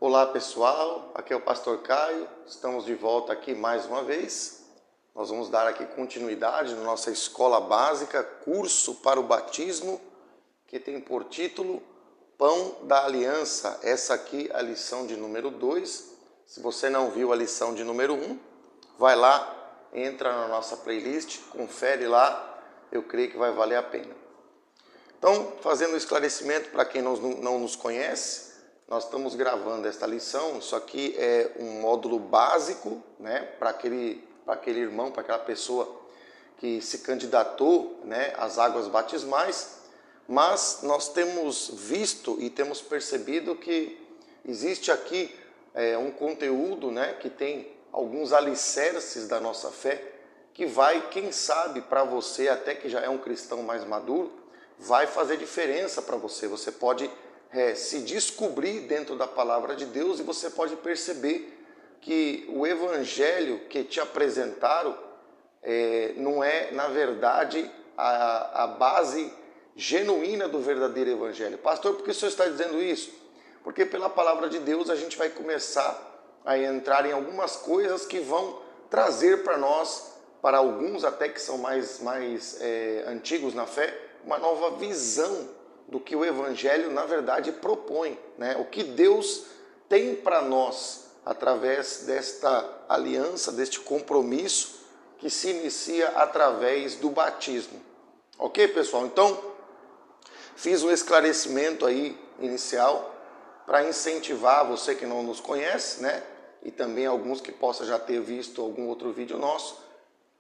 Olá pessoal, aqui é o Pastor Caio, estamos de volta aqui mais uma vez. Nós vamos dar aqui continuidade na nossa escola básica, curso para o batismo, que tem por título Pão da Aliança. Essa aqui é a lição de número 2. Se você não viu a lição de número 1, vai lá, entra na nossa playlist, confere lá, eu creio que vai valer a pena. Então, fazendo um esclarecimento para quem não nos conhece, nós estamos gravando esta lição. Isso aqui é um módulo básico, né, para aquele irmão, para aquela pessoa que se candidatou, né, às águas batismais. Mas nós temos visto e temos percebido que existe aqui um conteúdo, né, que tem alguns alicerces da nossa fé, que vai, quem sabe, para você, até que já é um cristão mais maduro, vai fazer diferença para você. Você pode se descobrir dentro da palavra de Deus e você pode perceber que o evangelho que te apresentaram não é, na verdade, a base genuína do verdadeiro evangelho. Pastor, por que o senhor está dizendo isso? Porque pela palavra de Deus a gente vai começar a entrar em algumas coisas que vão trazer para nós, para alguns até que são mais antigos na fé, uma nova visão do que o evangelho na verdade propõe, né? O que Deus tem para nós através desta aliança, deste compromisso que se inicia através do batismo. Ok, pessoal? Então, fiz um esclarecimento aí inicial para incentivar você que não nos conhece, né? E também alguns que possam já ter visto algum outro vídeo nosso,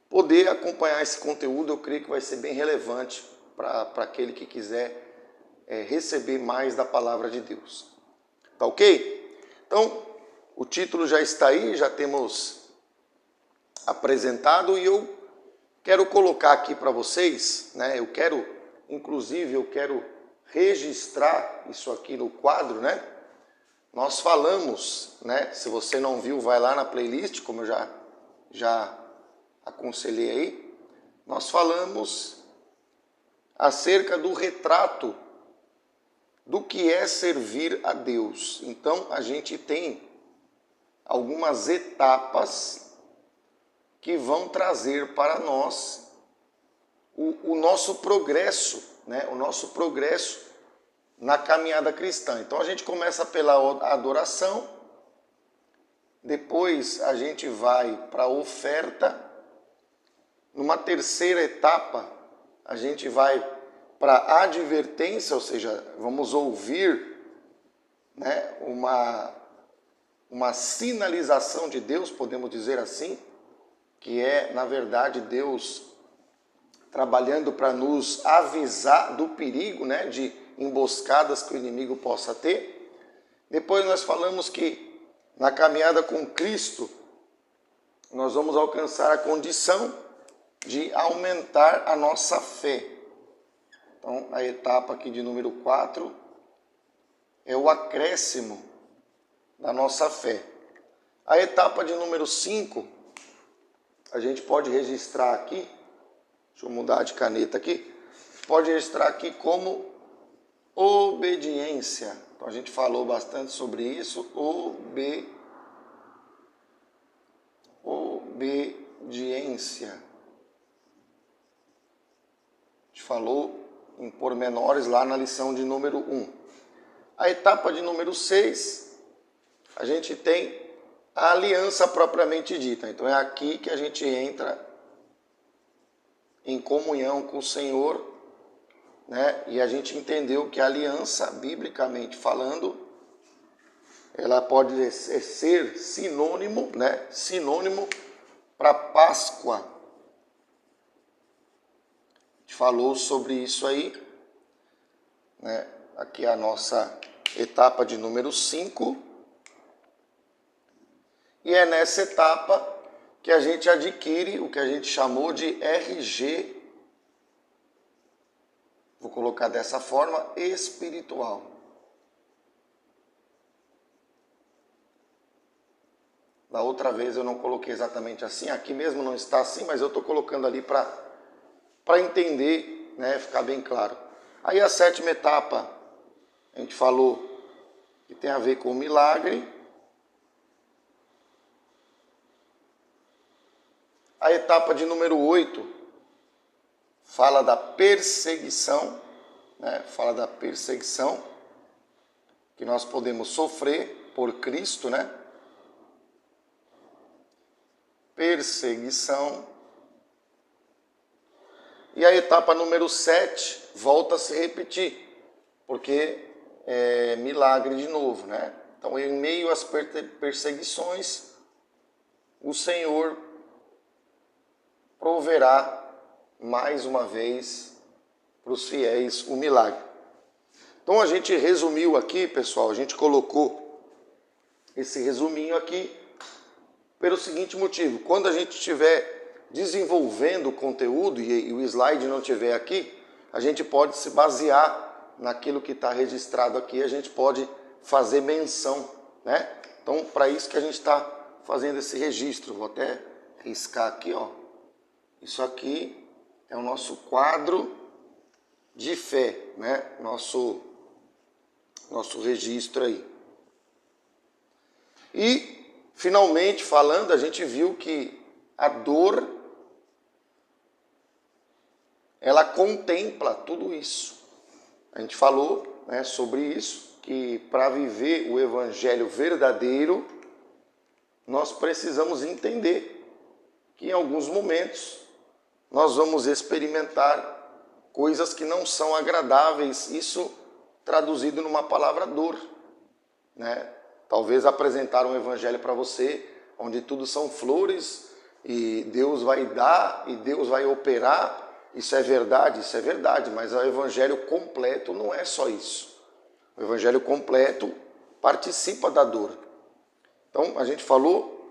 poder acompanhar esse conteúdo. Eu creio que vai ser bem relevante para aquele que quiser receber mais da palavra de Deus. Tá ok? Então, o título já está aí, já temos apresentado, e eu quero colocar aqui para vocês, né? Eu quero registrar isso aqui no quadro, né? Nós falamos, né? Se você não viu, vai lá na playlist, como eu já aconselhei aí. Nós falamos acerca do retrato do que é servir a Deus. Então, a gente tem algumas etapas que vão trazer para nós o nosso progresso, né? O nosso progresso na caminhada cristã. Então, a gente começa pela adoração, depois a gente vai para a oferta. Numa terceira etapa, a gente vai para a advertência, ou seja, vamos ouvir, né, uma sinalização de Deus, podemos dizer assim, que é, na verdade, Deus trabalhando para nos avisar do perigo, né, de emboscadas que o inimigo possa ter. Depois nós falamos que na caminhada com Cristo, nós vamos alcançar a condição de aumentar a nossa fé. Então, a etapa aqui de número 4 é o acréscimo da nossa fé. A etapa de número 5, a gente pode registrar aqui, deixa eu mudar de caneta aqui, pode registrar aqui como obediência. Então, a gente falou bastante sobre isso, obediência. A gente falou em pormenores lá na lição de número 1. A etapa de número 6, a gente tem a aliança propriamente dita. Então é aqui que a gente entra em comunhão com o Senhor, né? E a gente entendeu que a aliança, biblicamente falando, ela pode ser sinônimo, né? Sinônimo para Páscoa. Falou sobre isso aí, né? Aqui é a nossa etapa de número 5. E é nessa etapa que a gente adquire o que a gente chamou de RG, vou colocar dessa forma, espiritual. Da outra vez eu não coloquei exatamente assim, aqui mesmo não está assim, mas eu estou colocando ali para entender, né, ficar bem claro. Aí a sétima etapa, a gente falou que tem a ver com o milagre. A etapa de número 8 fala da perseguição, né? Fala da perseguição que nós podemos sofrer por Cristo, né? Perseguição. E a etapa número 7 volta a se repetir, porque é milagre de novo, né? Então, em meio às perseguições, o Senhor proverá mais uma vez para os fiéis o milagre. Então a gente resumiu aqui, pessoal, a gente colocou esse resuminho aqui pelo seguinte motivo: quando a gente estiver desenvolvendo o conteúdo e o slide não estiver aqui, a gente pode se basear naquilo que está registrado aqui, a gente pode fazer menção, né? Então, para isso que a gente está fazendo esse registro, vou até riscar aqui, ó. Isso aqui é o nosso quadro de fé, né? Nosso registro aí. E, finalmente, falando, a gente viu que a dor, ela contempla tudo isso. A gente falou, né, sobre isso, que para viver o evangelho verdadeiro, nós precisamos entender que em alguns momentos nós vamos experimentar coisas que não são agradáveis, isso traduzido numa palavra dor, né? Talvez apresentar um evangelho para você, onde tudo são flores, e Deus vai dar, e Deus vai operar, isso é verdade, mas o evangelho completo não é só isso. O evangelho completo participa da dor. Então, a gente falou,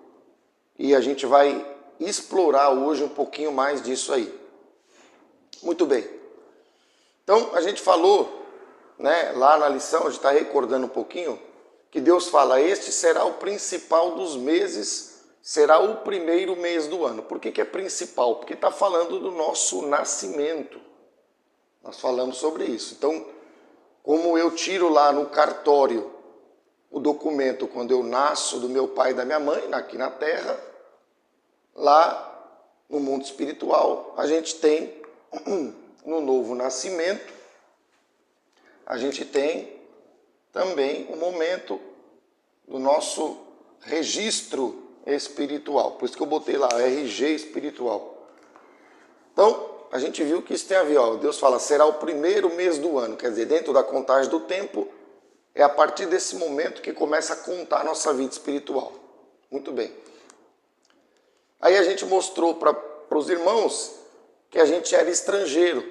e a gente vai explorar hoje um pouquinho mais disso aí. Muito bem. Então, a gente falou, né, lá na lição, a gente está recordando um pouquinho, que Deus fala: este será o principal dos meses, será o primeiro mês do ano. Por que é principal? Porque está falando do nosso nascimento. Nós falamos sobre isso. Então, como eu tiro lá no cartório o documento quando eu nasço do meu pai e da minha mãe, aqui na terra, lá no mundo espiritual, a gente tem, no novo nascimento, a gente tem também o momento do nosso registro espiritual. Por isso que eu botei lá, RG espiritual. Então, a gente viu que isso tem a ver, ó, Deus fala, será o primeiro mês do ano. Quer dizer, dentro da contagem do tempo, é a partir desse momento que começa a contar a nossa vida espiritual. Muito bem. Aí a gente mostrou para os irmãos que a gente era estrangeiro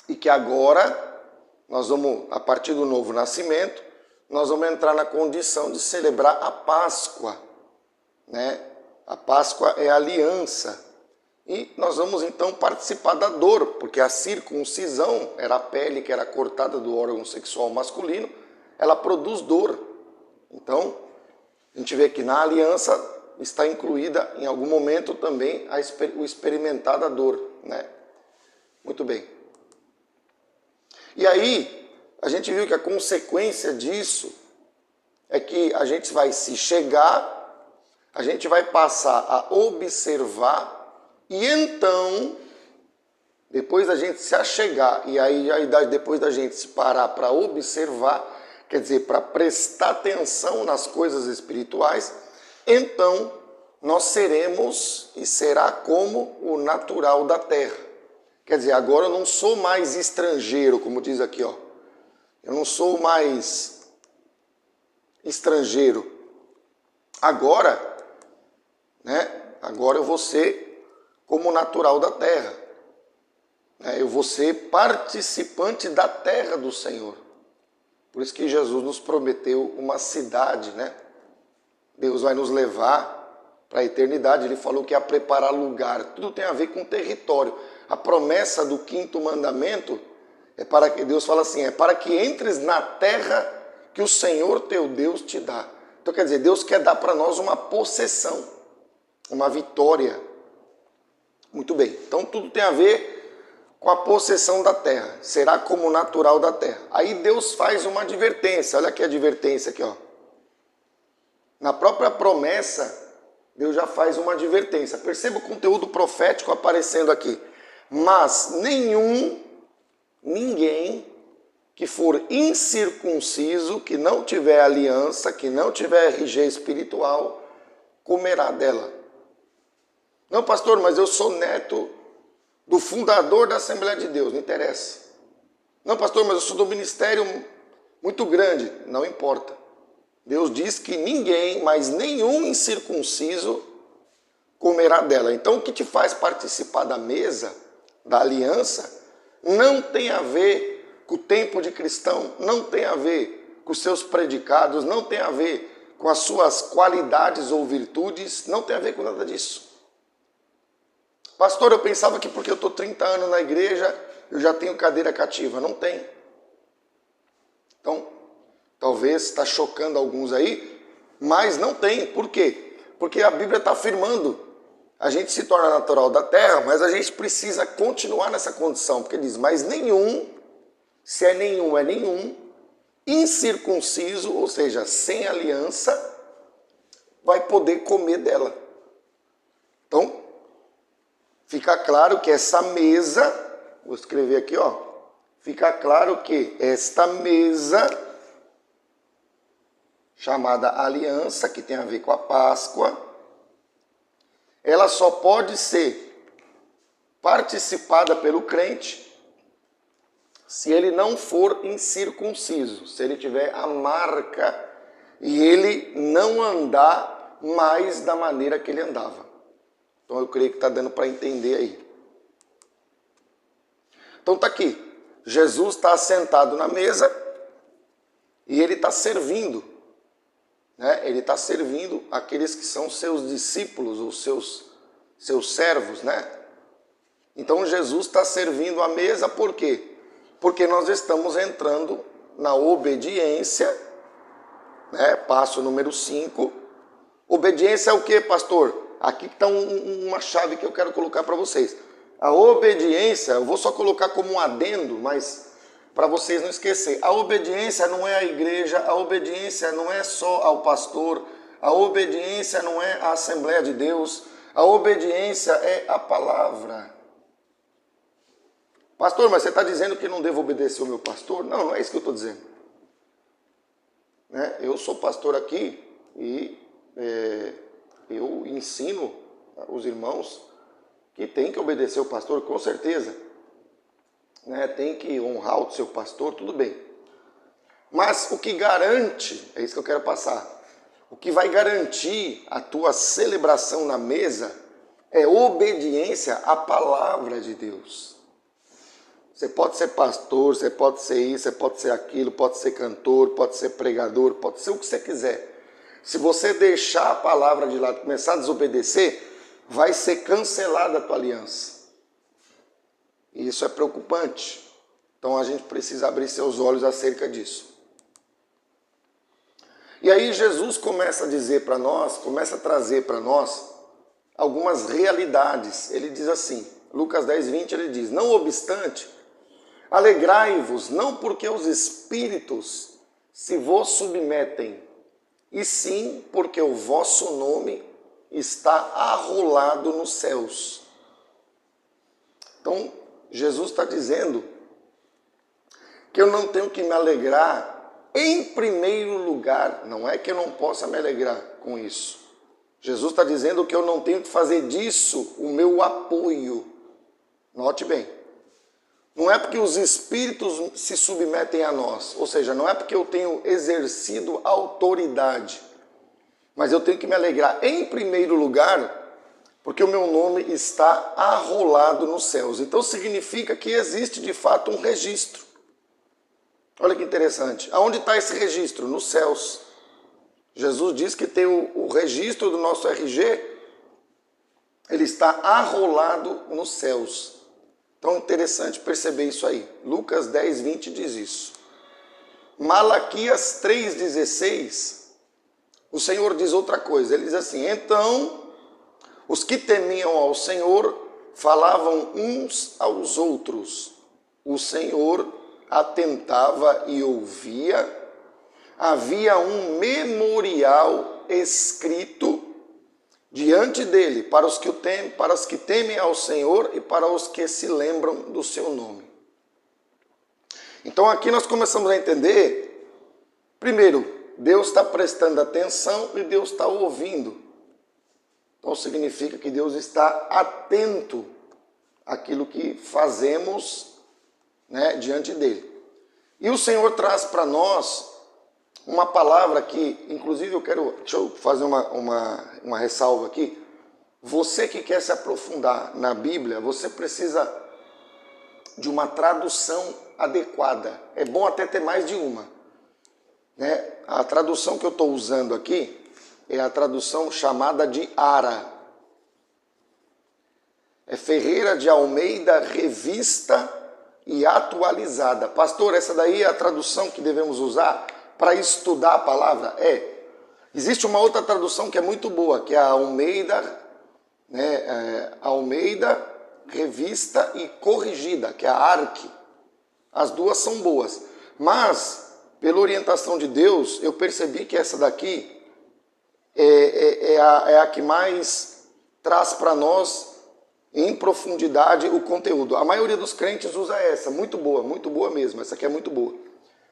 e que agora nós vamos, a partir do novo nascimento, nós vamos entrar na condição de celebrar a Páscoa, né? A Páscoa é a aliança. E nós vamos então participar da dor, porque a circuncisão era a pele que era cortada do órgão sexual masculino, ela produz dor. Então, a gente vê que na aliança está incluída em algum momento também o experimentar da dor, né? Muito bem. E aí, a gente viu que a consequência disso é que a gente vai se chegar, a gente vai passar a observar, e então, depois da gente se achegar, e aí depois da gente se parar para observar, quer dizer, para prestar atenção nas coisas espirituais, então nós seremos e será como o natural da terra. Quer dizer, agora eu não sou mais estrangeiro, como diz aqui, ó. Eu não sou mais estrangeiro. Agora, né? Agora eu vou ser como natural da terra. Eu vou ser participante da terra do Senhor. Por isso que Jesus nos prometeu uma cidade, né? Deus vai nos levar para a eternidade. Ele falou que ia preparar lugar. Tudo tem a ver com território. A promessa do 5º mandamento é para que Deus fala assim, é para que entres na terra que o Senhor teu Deus te dá. Então quer dizer, Deus quer dar para nós uma possessão, uma vitória. Muito bem. Então tudo tem a ver com a possessão da terra, será como natural da terra. Aí Deus faz uma advertência, olha que advertência aqui, ó. Na própria promessa, Deus já faz uma advertência. Perceba o conteúdo profético aparecendo aqui. Mas ninguém que for incircunciso, que não tiver aliança, que não tiver RG espiritual, comerá dela. Não, pastor, mas eu sou neto do fundador da Assembleia de Deus, não interessa. Não, pastor, mas eu sou do ministério muito grande, não importa. Deus diz que ninguém, mas nenhum incircunciso, comerá dela. Então, o que te faz participar da mesa, da aliança, não tem a ver com o tempo de cristão, não tem a ver com os seus predicados, não tem a ver com as suas qualidades ou virtudes, não tem a ver com nada disso. Pastor, eu pensava que porque eu estou 30 anos na igreja, eu já tenho cadeira cativa. Não tem. Então, talvez está chocando alguns aí, mas não tem. Por quê? Porque a Bíblia está afirmando, a gente se torna natural da terra, mas a gente precisa continuar nessa condição, porque diz, mas nenhum, se é nenhum, incircunciso, ou seja, sem aliança, vai poder comer dela. Então, fica claro que essa mesa, vou escrever aqui, ó, fica claro que esta mesa, chamada aliança, que tem a ver com a Páscoa, ela só pode ser participada pelo crente se ele não for incircunciso, se ele tiver a marca e ele não andar mais da maneira que ele andava. Então eu creio que está dando para entender aí. Então está aqui, Jesus está assentado na mesa e ele está servindo. Né? Ele está servindo aqueles que são seus discípulos, ou seus servos, né? Então Jesus está servindo a mesa por quê? Porque nós estamos entrando na obediência, né? Passo número 5. Obediência é o quê, pastor? Aqui está uma chave que eu quero colocar para vocês. A obediência, eu vou só colocar como um adendo, mas para vocês não esquecerem. A obediência não é a igreja, a obediência não é só ao pastor, a obediência não é a Assembleia de Deus, a obediência é a palavra. Pastor, mas você está dizendo que não devo obedecer o meu pastor? Não, não é isso que eu estou dizendo. Né? Eu sou pastor aqui e eu ensino os irmãos que tem que obedecer o pastor, com certeza. Né? Tem que honrar o seu pastor, tudo bem. Mas o que garante, é isso que eu quero passar, o que vai garantir a tua celebração na mesa é obediência à palavra de Deus. Você pode ser pastor, você pode ser isso, você pode ser aquilo, pode ser cantor, pode ser pregador, pode ser o que você quiser. Se você deixar a palavra de lado e começar a desobedecer, vai ser cancelada a tua aliança. E isso é preocupante. Então a gente precisa abrir seus olhos acerca disso. E aí Jesus começa a dizer para nós, começa a trazer para nós algumas realidades. Ele diz assim, Lucas 10, 20, ele diz, não obstante, alegrai-vos, não porque os espíritos se vos submetem, e sim porque o vosso nome está arrolado nos céus. Então, Jesus está dizendo que eu não tenho que me alegrar em primeiro lugar. Não é que eu não possa me alegrar com isso. Jesus está dizendo que eu não tenho que fazer disso o meu apoio. Note bem. Não é porque os espíritos se submetem a nós. Ou seja, não é porque eu tenho exercido autoridade. Mas eu tenho que me alegrar em primeiro lugar porque o meu nome está arrolado nos céus. Então significa que existe de fato um registro. Olha que interessante. Aonde está esse registro? Nos céus. Jesus diz que tem o registro do nosso RG, ele está arrolado nos céus. Então é interessante perceber isso aí. Lucas 10, 20 diz isso. Malaquias 3,16, o Senhor diz outra coisa. Ele diz assim, então, os que temiam ao Senhor falavam uns aos outros. O Senhor atentava e ouvia. Havia um memorial escrito diante dele para os que temem ao Senhor e para os que se lembram do seu nome. Então aqui nós começamos a entender, primeiro, Deus está prestando atenção e Deus está ouvindo. Então significa que Deus está atento àquilo que fazemos, né, diante dele. E o Senhor traz para nós uma palavra que, inclusive deixa eu fazer uma ressalva aqui. Você que quer se aprofundar na Bíblia, você precisa de uma tradução adequada. É bom até ter mais de uma, né? A tradução que eu estou usando aqui é a tradução chamada de ARA. É Ferreira de Almeida, revista e atualizada. Pastor, essa daí é a tradução que devemos usar para estudar a palavra? Existe uma outra tradução que é muito boa, que é a Almeida, né? Almeida, revista e corrigida, que é a ARC. As duas são boas. Mas, pela orientação de Deus, eu percebi que essa daqui é a que mais traz para nós em profundidade o conteúdo. A maioria dos crentes usa essa, muito boa mesmo, essa aqui é muito boa.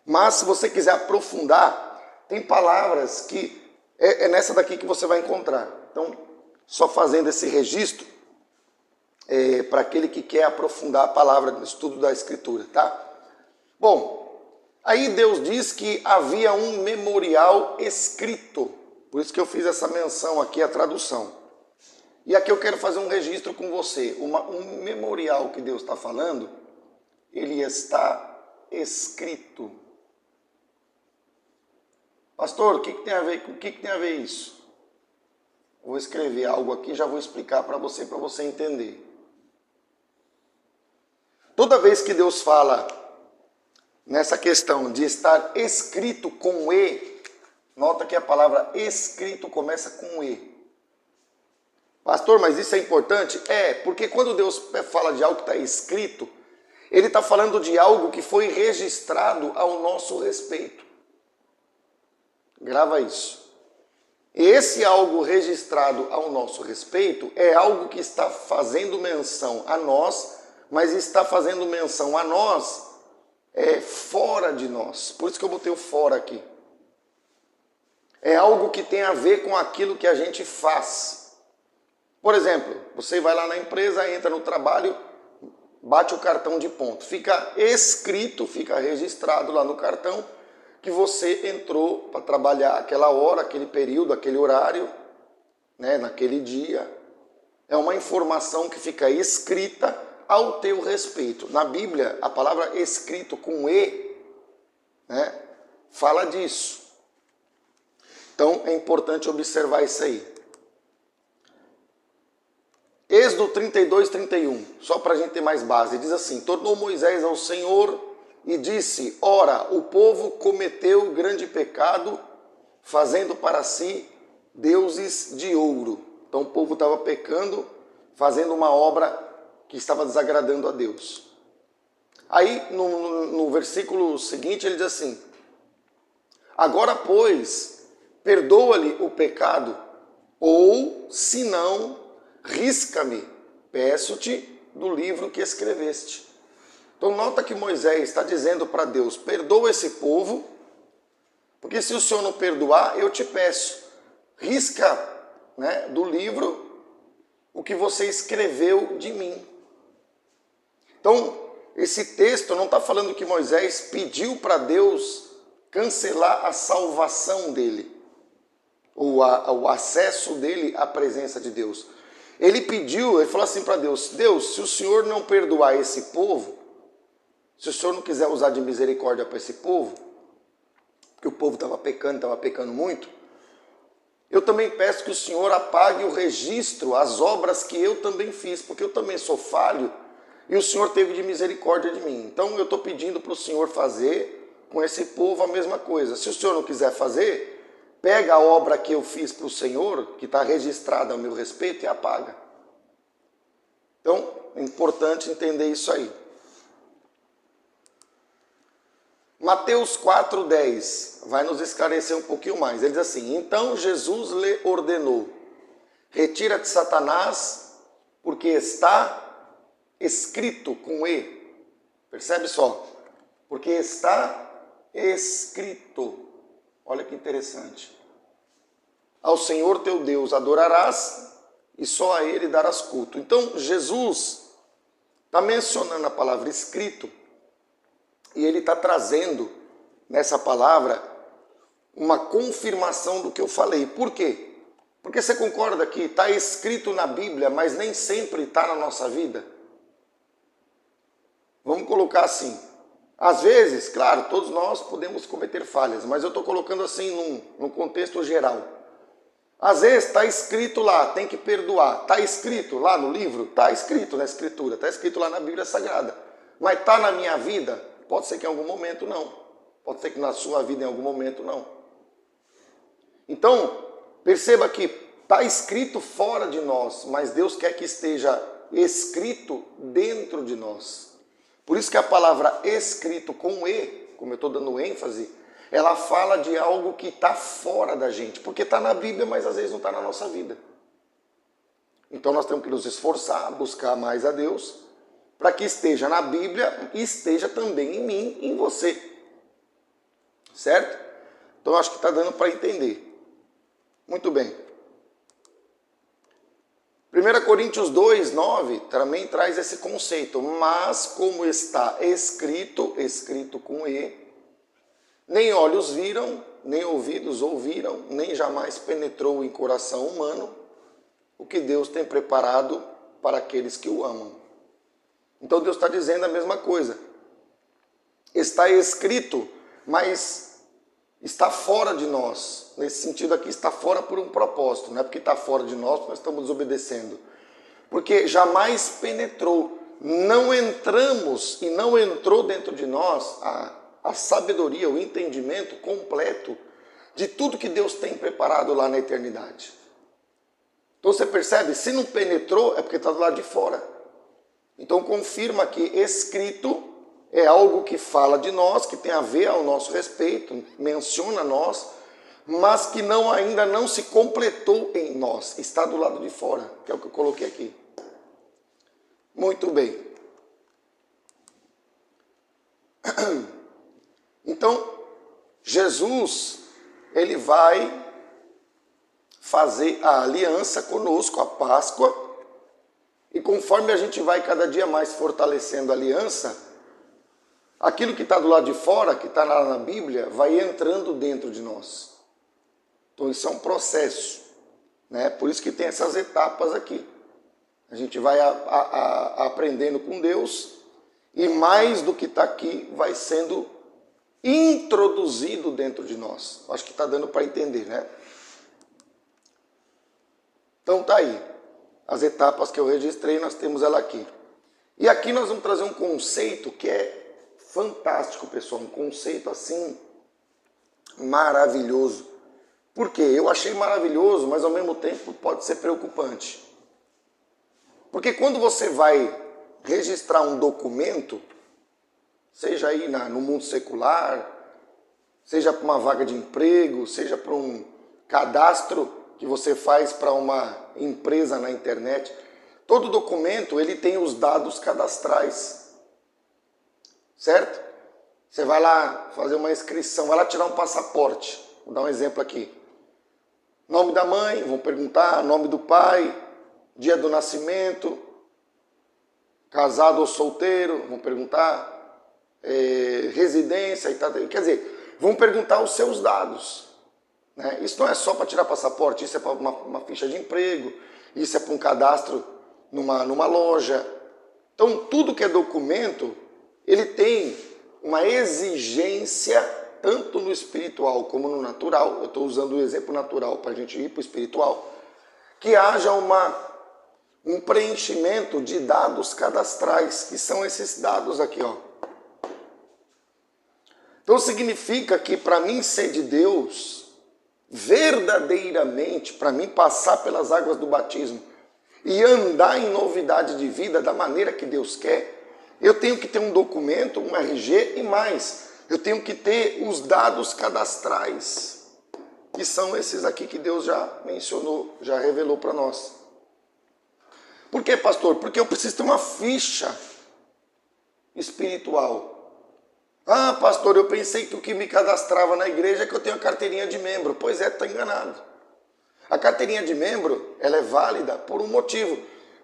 Mas se você quiser aprofundar, tem palavras que é nessa daqui que você vai encontrar. Então, só fazendo esse registro, para aquele que quer aprofundar a palavra no estudo da Escritura, tá? Bom, aí Deus diz que havia um memorial escrito. Por isso que eu fiz essa menção aqui, a tradução. E aqui eu quero fazer um registro com você. Um memorial que Deus está falando, ele está escrito. Pastor, o que tem a ver, com o que tem a ver isso? Vou escrever algo aqui e já vou explicar para você entender. Toda vez que Deus fala nessa questão de estar escrito com E, nota que a palavra escrito começa com E. Pastor, mas isso é importante? Porque quando Deus fala de algo que está escrito, Ele está falando de algo que foi registrado ao nosso respeito. Grava isso. Esse algo registrado ao nosso respeito é algo que está fazendo menção a nós, mas está fazendo menção a nós fora de nós. Por isso que eu botei o fora aqui. É algo que tem a ver com aquilo que a gente faz. Por exemplo, você vai lá na empresa, entra no trabalho, bate o cartão de ponto. Fica escrito, fica registrado lá no cartão que você entrou para trabalhar aquela hora, aquele período, aquele horário, né, naquele dia. É uma informação que fica escrita ao teu respeito. Na Bíblia, a palavra escrito com E, né, fala disso. Então, é importante observar isso aí. Êxodo 32, 31, só para a gente ter mais base, diz assim: tornou Moisés ao Senhor e disse: ora, o povo cometeu grande pecado, fazendo para si deuses de ouro. Então o povo estava pecando, fazendo uma obra que estava desagradando a Deus. Aí no versículo seguinte ele diz assim: agora, pois, perdoa-lhe o pecado, ou, se não, risca-me, peço-te, do livro que escreveste. Então nota que Moisés está dizendo para Deus: perdoa esse povo, porque se o Senhor não perdoar, eu te peço, risca, né, do livro o que você escreveu de mim. Então, esse texto não está falando que Moisés pediu para Deus cancelar a salvação dele, ou o acesso dele à presença de Deus. Ele falou assim para Deus: Deus, se o Senhor não perdoar esse povo, se o Senhor não quiser usar de misericórdia para esse povo, porque o povo estava pecando muito, eu também peço que o Senhor apague o registro, as obras que eu também fiz, porque eu também sou falho, e o Senhor teve de misericórdia de mim. Então eu estou pedindo para o Senhor fazer com esse povo a mesma coisa. Se o Senhor não quiser fazer, pega a obra que eu fiz para o Senhor, que está registrada ao meu respeito, e apaga. Então, é importante entender isso aí. Mateus 4:10 vai nos esclarecer um pouquinho mais. Ele diz assim: então Jesus lhe ordenou: retira-te, Satanás, porque está escrito com E. Percebe só? Porque está escrito. Olha que interessante. Ao Senhor teu Deus adorarás e só a Ele darás culto. Então Jesus está mencionando a palavra escrito e Ele está trazendo nessa palavra uma confirmação do que eu falei. Por quê? Porque você concorda que está escrito na Bíblia, mas nem sempre está na nossa vida? Vamos colocar assim. Às vezes, claro, todos nós podemos cometer falhas, mas eu estou colocando assim num contexto geral. Às vezes está escrito lá, tem que perdoar. Está escrito lá no livro? Está escrito na Escritura, está escrito lá na Bíblia Sagrada. Mas está na minha vida? Pode ser que em algum momento não. Pode ser que na sua vida em algum momento não. Então, perceba que está escrito fora de nós, mas Deus quer que esteja escrito dentro de nós. Por isso que a palavra escrito com E, como eu estou dando ênfase, ela fala de algo que está fora da gente. Porque está na Bíblia, mas às vezes não está na nossa vida. Então nós temos que nos esforçar, buscar mais a Deus, para que esteja na Bíblia e esteja também em mim e em você. Certo? Então eu acho que está dando para entender. Muito bem. 1 Coríntios 2:9 também traz esse conceito. Mas como está escrito, escrito com E, nem olhos viram, nem ouvidos ouviram, nem jamais penetrou em coração humano o que Deus tem preparado para aqueles que o amam. Então Deus está dizendo a mesma coisa. Está escrito, mas está fora de nós. Nesse sentido aqui, está fora por um propósito. Não é porque está fora de nós, nós estamos desobedecendo. Porque jamais penetrou. Não entramos e não entrou dentro de nós a sabedoria, o entendimento completo de tudo que Deus tem preparado lá na eternidade. Então você percebe, se não penetrou, é porque está do lado de fora. Então confirma que escrito é algo que fala de nós, que tem a ver ao nosso respeito, menciona nós, mas que ainda não se completou em nós, está do lado de fora, que é o que eu coloquei aqui. Muito bem. Então, Jesus, ele vai fazer a aliança conosco, a Páscoa, e conforme a gente vai cada dia mais fortalecendo a aliança, aquilo que está do lado de fora, que está lá na Bíblia, vai entrando dentro de nós. Então isso é um processo, né? Por isso que tem essas etapas aqui. A gente vai aprendendo com Deus e mais do que está aqui vai sendo introduzido dentro de nós. Acho que está dando para entender, né? Então tá aí. As etapas que eu registrei, nós temos ela aqui. E aqui nós vamos trazer um conceito que é fantástico, pessoal. Um conceito assim maravilhoso. Por quê? Eu achei maravilhoso, mas ao mesmo tempo pode ser preocupante. Porque quando você vai registrar um documento, seja aí no mundo secular, seja para uma vaga de emprego, seja para um cadastro que você faz para uma empresa na internet, todo documento ele tem os dados cadastrais, certo? Você vai lá fazer uma inscrição, vai lá tirar um passaporte, vou dar um exemplo aqui. Nome da mãe, vão perguntar, nome do pai, dia do nascimento, casado ou solteiro, vão perguntar, residência e tal. Quer dizer, vão perguntar os seus dados. Né? Isso não é só para tirar passaporte, isso é para uma ficha de emprego, isso é para um cadastro numa loja. Então, tudo que é documento, ele tem uma exigência, tanto no espiritual como no natural. Eu estou usando o exemplo natural para a gente ir para o espiritual, que haja um preenchimento de dados cadastrais, que são esses dados aqui, ó. Então significa que para mim ser de Deus, verdadeiramente, para mim passar pelas águas do batismo e andar em novidade de vida da maneira que Deus quer, eu tenho que ter um documento, um RG e mais. Eu tenho que ter os dados cadastrais, que são esses aqui que Deus já mencionou, já revelou para nós. Por quê, pastor? Porque eu preciso ter uma ficha espiritual. Ah, pastor, eu pensei que o que me cadastrava na igreja é que eu tenho a carteirinha de membro. Pois é, está enganado. A carteirinha de membro, ela é válida por um motivo.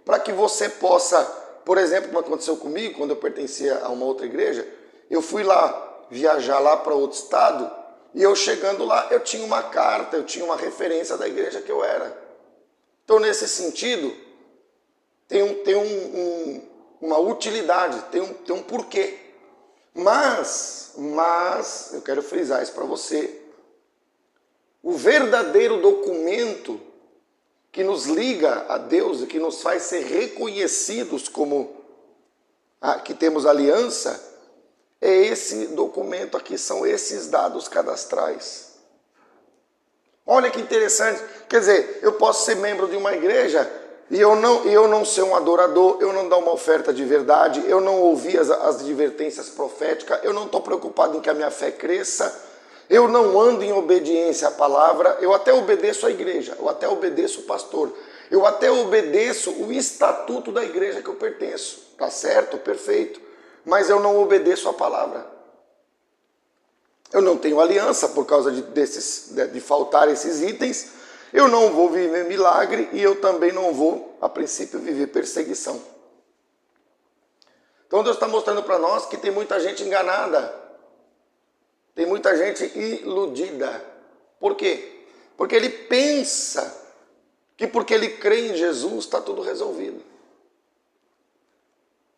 Para que você possa, por exemplo, como aconteceu comigo, quando eu pertencia a uma outra igreja, eu fui lá, viajar lá para outro estado, e eu chegando lá, eu tinha uma carta, eu tinha uma referência da igreja que eu era. Então, nesse sentido, tem uma utilidade, tem um porquê. Mas, eu quero frisar isso para você, o verdadeiro documento que nos liga a Deus e que nos faz ser reconhecidos como que temos aliança, é esse documento aqui, são esses dados cadastrais. Olha que interessante, quer dizer, eu posso ser membro de uma igreja e eu não ser um adorador, eu não dar uma oferta de verdade, eu não ouvir as advertências proféticas, eu não estou preocupado em que a minha fé cresça, eu não ando em obediência à palavra, eu até obedeço à igreja, eu até obedeço o pastor, eu até obedeço o estatuto da igreja que eu pertenço, tá certo? Perfeito, mas eu não obedeço à palavra. Eu não tenho aliança por causa de faltar esses itens, eu não vou viver milagre e eu também não vou, a princípio, viver perseguição. Então Deus está mostrando para nós que tem muita gente enganada, tem muita gente iludida. Por quê? Porque ele pensa que porque ele crê em Jesus está tudo resolvido.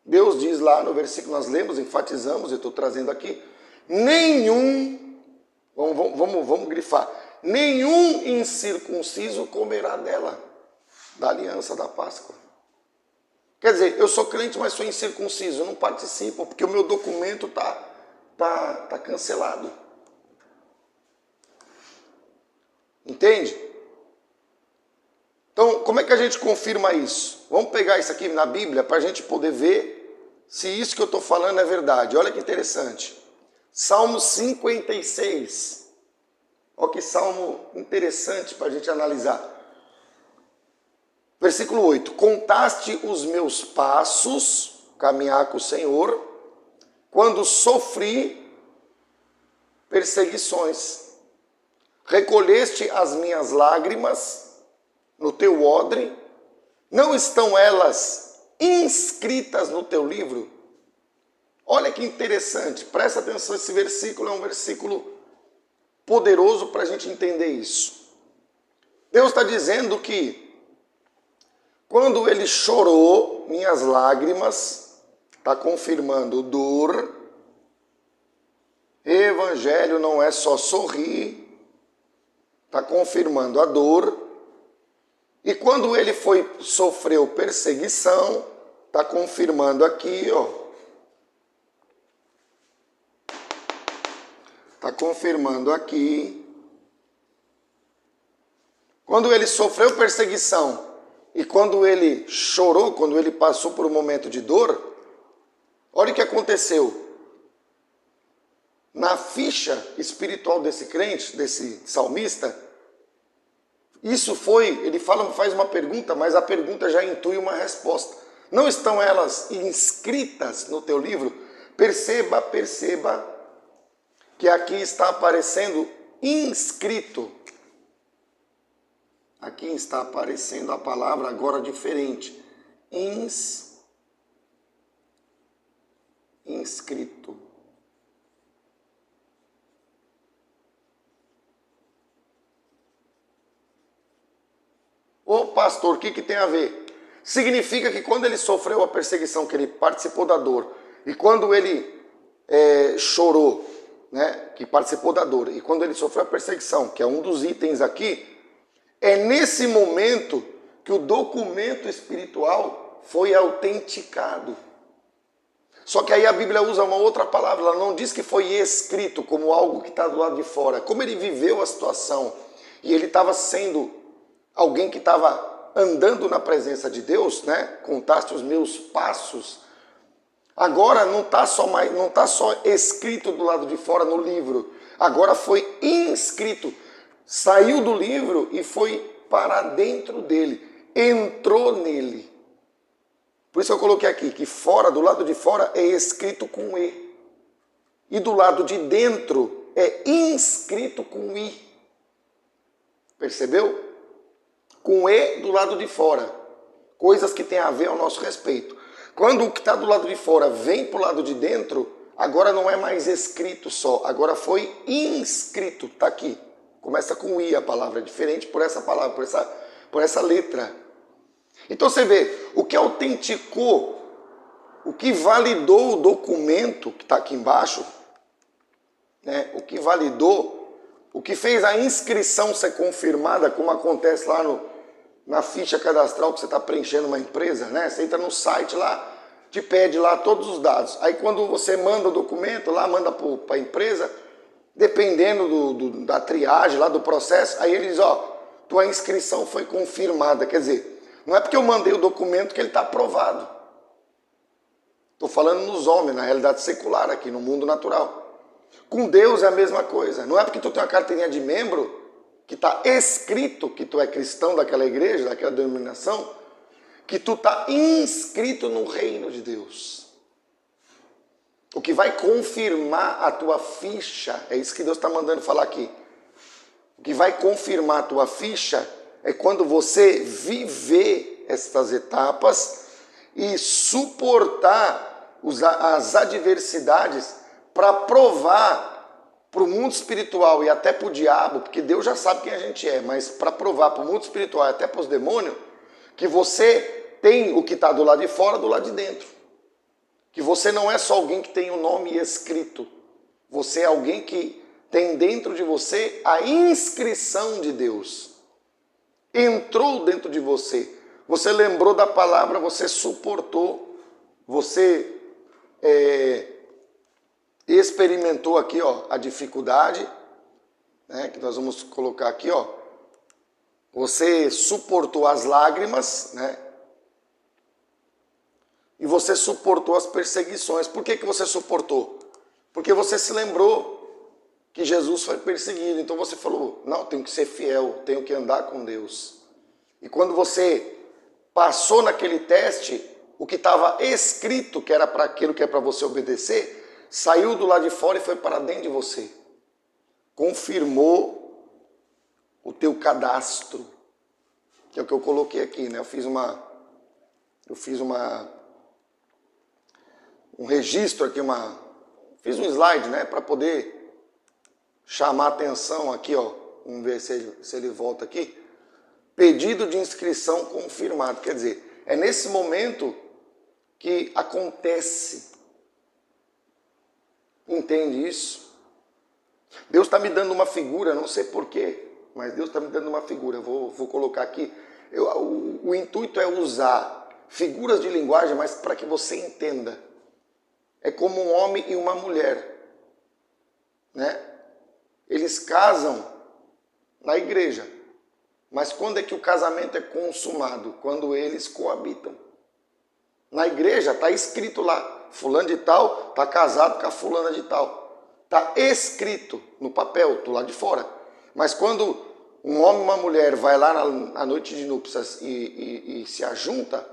Deus diz lá no versículo, nós lemos, enfatizamos, eu estou trazendo aqui, vamos grifar, nenhum incircunciso comerá dela, da aliança da Páscoa. Quer dizer, eu sou crente, mas sou incircunciso, eu não participo, porque o meu documento tá cancelado. Entende? Então, como é que a gente confirma isso? Vamos pegar isso aqui na Bíblia para a gente poder ver se isso que eu estou falando é verdade. Olha que interessante. Salmo 56. Olha que salmo interessante para a gente analisar. Versículo 8. Contaste os meus passos, caminhar com o Senhor, quando sofri perseguições. Recolheste as minhas lágrimas no teu odre, não estão elas inscritas no teu livro? Olha que interessante, presta atenção, esse versículo é um versículo poderoso para a gente entender isso. Deus está dizendo que quando ele chorou minhas lágrimas, está confirmando dor. Evangelho não é só sorrir, está confirmando a dor. E quando ele sofreu perseguição, está confirmando aqui, ó. Está confirmando aqui. Quando ele sofreu perseguição e quando ele chorou, quando ele passou por um momento de dor, olha o que aconteceu. Na ficha espiritual desse crente, desse salmista, isso foi, ele faz uma pergunta, mas a pergunta já intui uma resposta. Não estão elas inscritas no teu livro? Perceba que aqui está aparecendo inscrito. Aqui está aparecendo a palavra agora diferente. Inscrito. Ô pastor, o que tem a ver? Significa que quando ele sofreu a perseguição, que ele participou da dor, e quando ele chorou, né, que participou da dor, e quando ele sofreu a perseguição, que é um dos itens aqui, é nesse momento que o documento espiritual foi autenticado. Só que aí a Bíblia usa uma outra palavra, ela não diz que foi escrito como algo que está do lado de fora. Como ele viveu a situação, e ele estava sendo alguém que estava andando na presença de Deus, né? Contaste os meus passos. Agora não está só escrito do lado de fora no livro. Agora foi inscrito. Saiu do livro e foi para dentro dele. Entrou nele. Por isso eu coloquei aqui que fora, do lado de fora é escrito com E. E do lado de dentro é inscrito com I. Percebeu? Com E do lado de fora. Coisas que têm a ver ao nosso respeito. Quando o que está do lado de fora vem para o lado de dentro, agora não é mais escrito só, agora foi inscrito, está aqui. Começa com I a palavra, é diferente por essa palavra, por essa letra. Então você vê, o que autenticou, o que validou o documento que está aqui embaixo, né? O que validou, o que fez a inscrição ser confirmada, como acontece lá na ficha cadastral que você está preenchendo uma empresa, né? Você entra no site lá, te pede lá todos os dados. Aí quando você manda o documento lá, manda para a empresa, dependendo da triagem lá do processo, aí eles, tua inscrição foi confirmada. Quer dizer, não é porque eu mandei o documento que ele está aprovado. Estou falando nos homens, na realidade secular aqui, no mundo natural. Com Deus é a mesma coisa. Não é porque tu tem uma carteirinha de membro que está escrito que tu é cristão daquela igreja, daquela denominação, que tu está inscrito no reino de Deus. O que vai confirmar a tua ficha, é isso que Deus está mandando falar aqui. O que vai confirmar a tua ficha é quando você viver estas etapas e suportar as adversidades para provar para o mundo espiritual e até para o diabo, porque Deus já sabe quem a gente é, mas para provar para o mundo espiritual e até para os demônios, que você tem o que está do lado de fora, do lado de dentro. Que você não é só alguém que tem o nome escrito. Você é alguém que tem dentro de você a inscrição de Deus. Entrou dentro de você. Você lembrou da palavra, você suportou, você experimentou aqui, a dificuldade, né, que nós vamos colocar aqui, Você suportou as lágrimas, né? E você suportou as perseguições. Por que você suportou? Porque você se lembrou que Jesus foi perseguido. Então você falou, não, tenho que ser fiel, tenho que andar com Deus. E quando você passou naquele teste, o que estava escrito, que era para aquilo que é para você obedecer, saiu do lado de fora e foi para dentro de você. Confirmou o teu cadastro. Que é o que eu coloquei aqui, né? Eu fiz um registro aqui, fiz um slide, né? Para poder chamar a atenção aqui, Vamos ver se ele volta aqui. Pedido de inscrição confirmado. Quer dizer, é nesse momento que acontece. Entende isso? Deus está me dando uma figura, não sei porquê, mas Deus está me dando uma figura. Vou colocar aqui. O intuito é usar figuras de linguagem, mas para que você entenda. É como um homem e uma mulher, né? Eles casam na igreja, mas quando é que o casamento é consumado? Quando eles coabitam. Na igreja está escrito lá, fulano de tal está casado com a fulana de tal. Está escrito no papel, do lado de fora. Mas quando um homem e uma mulher vai lá na noite de núpcias e se ajunta,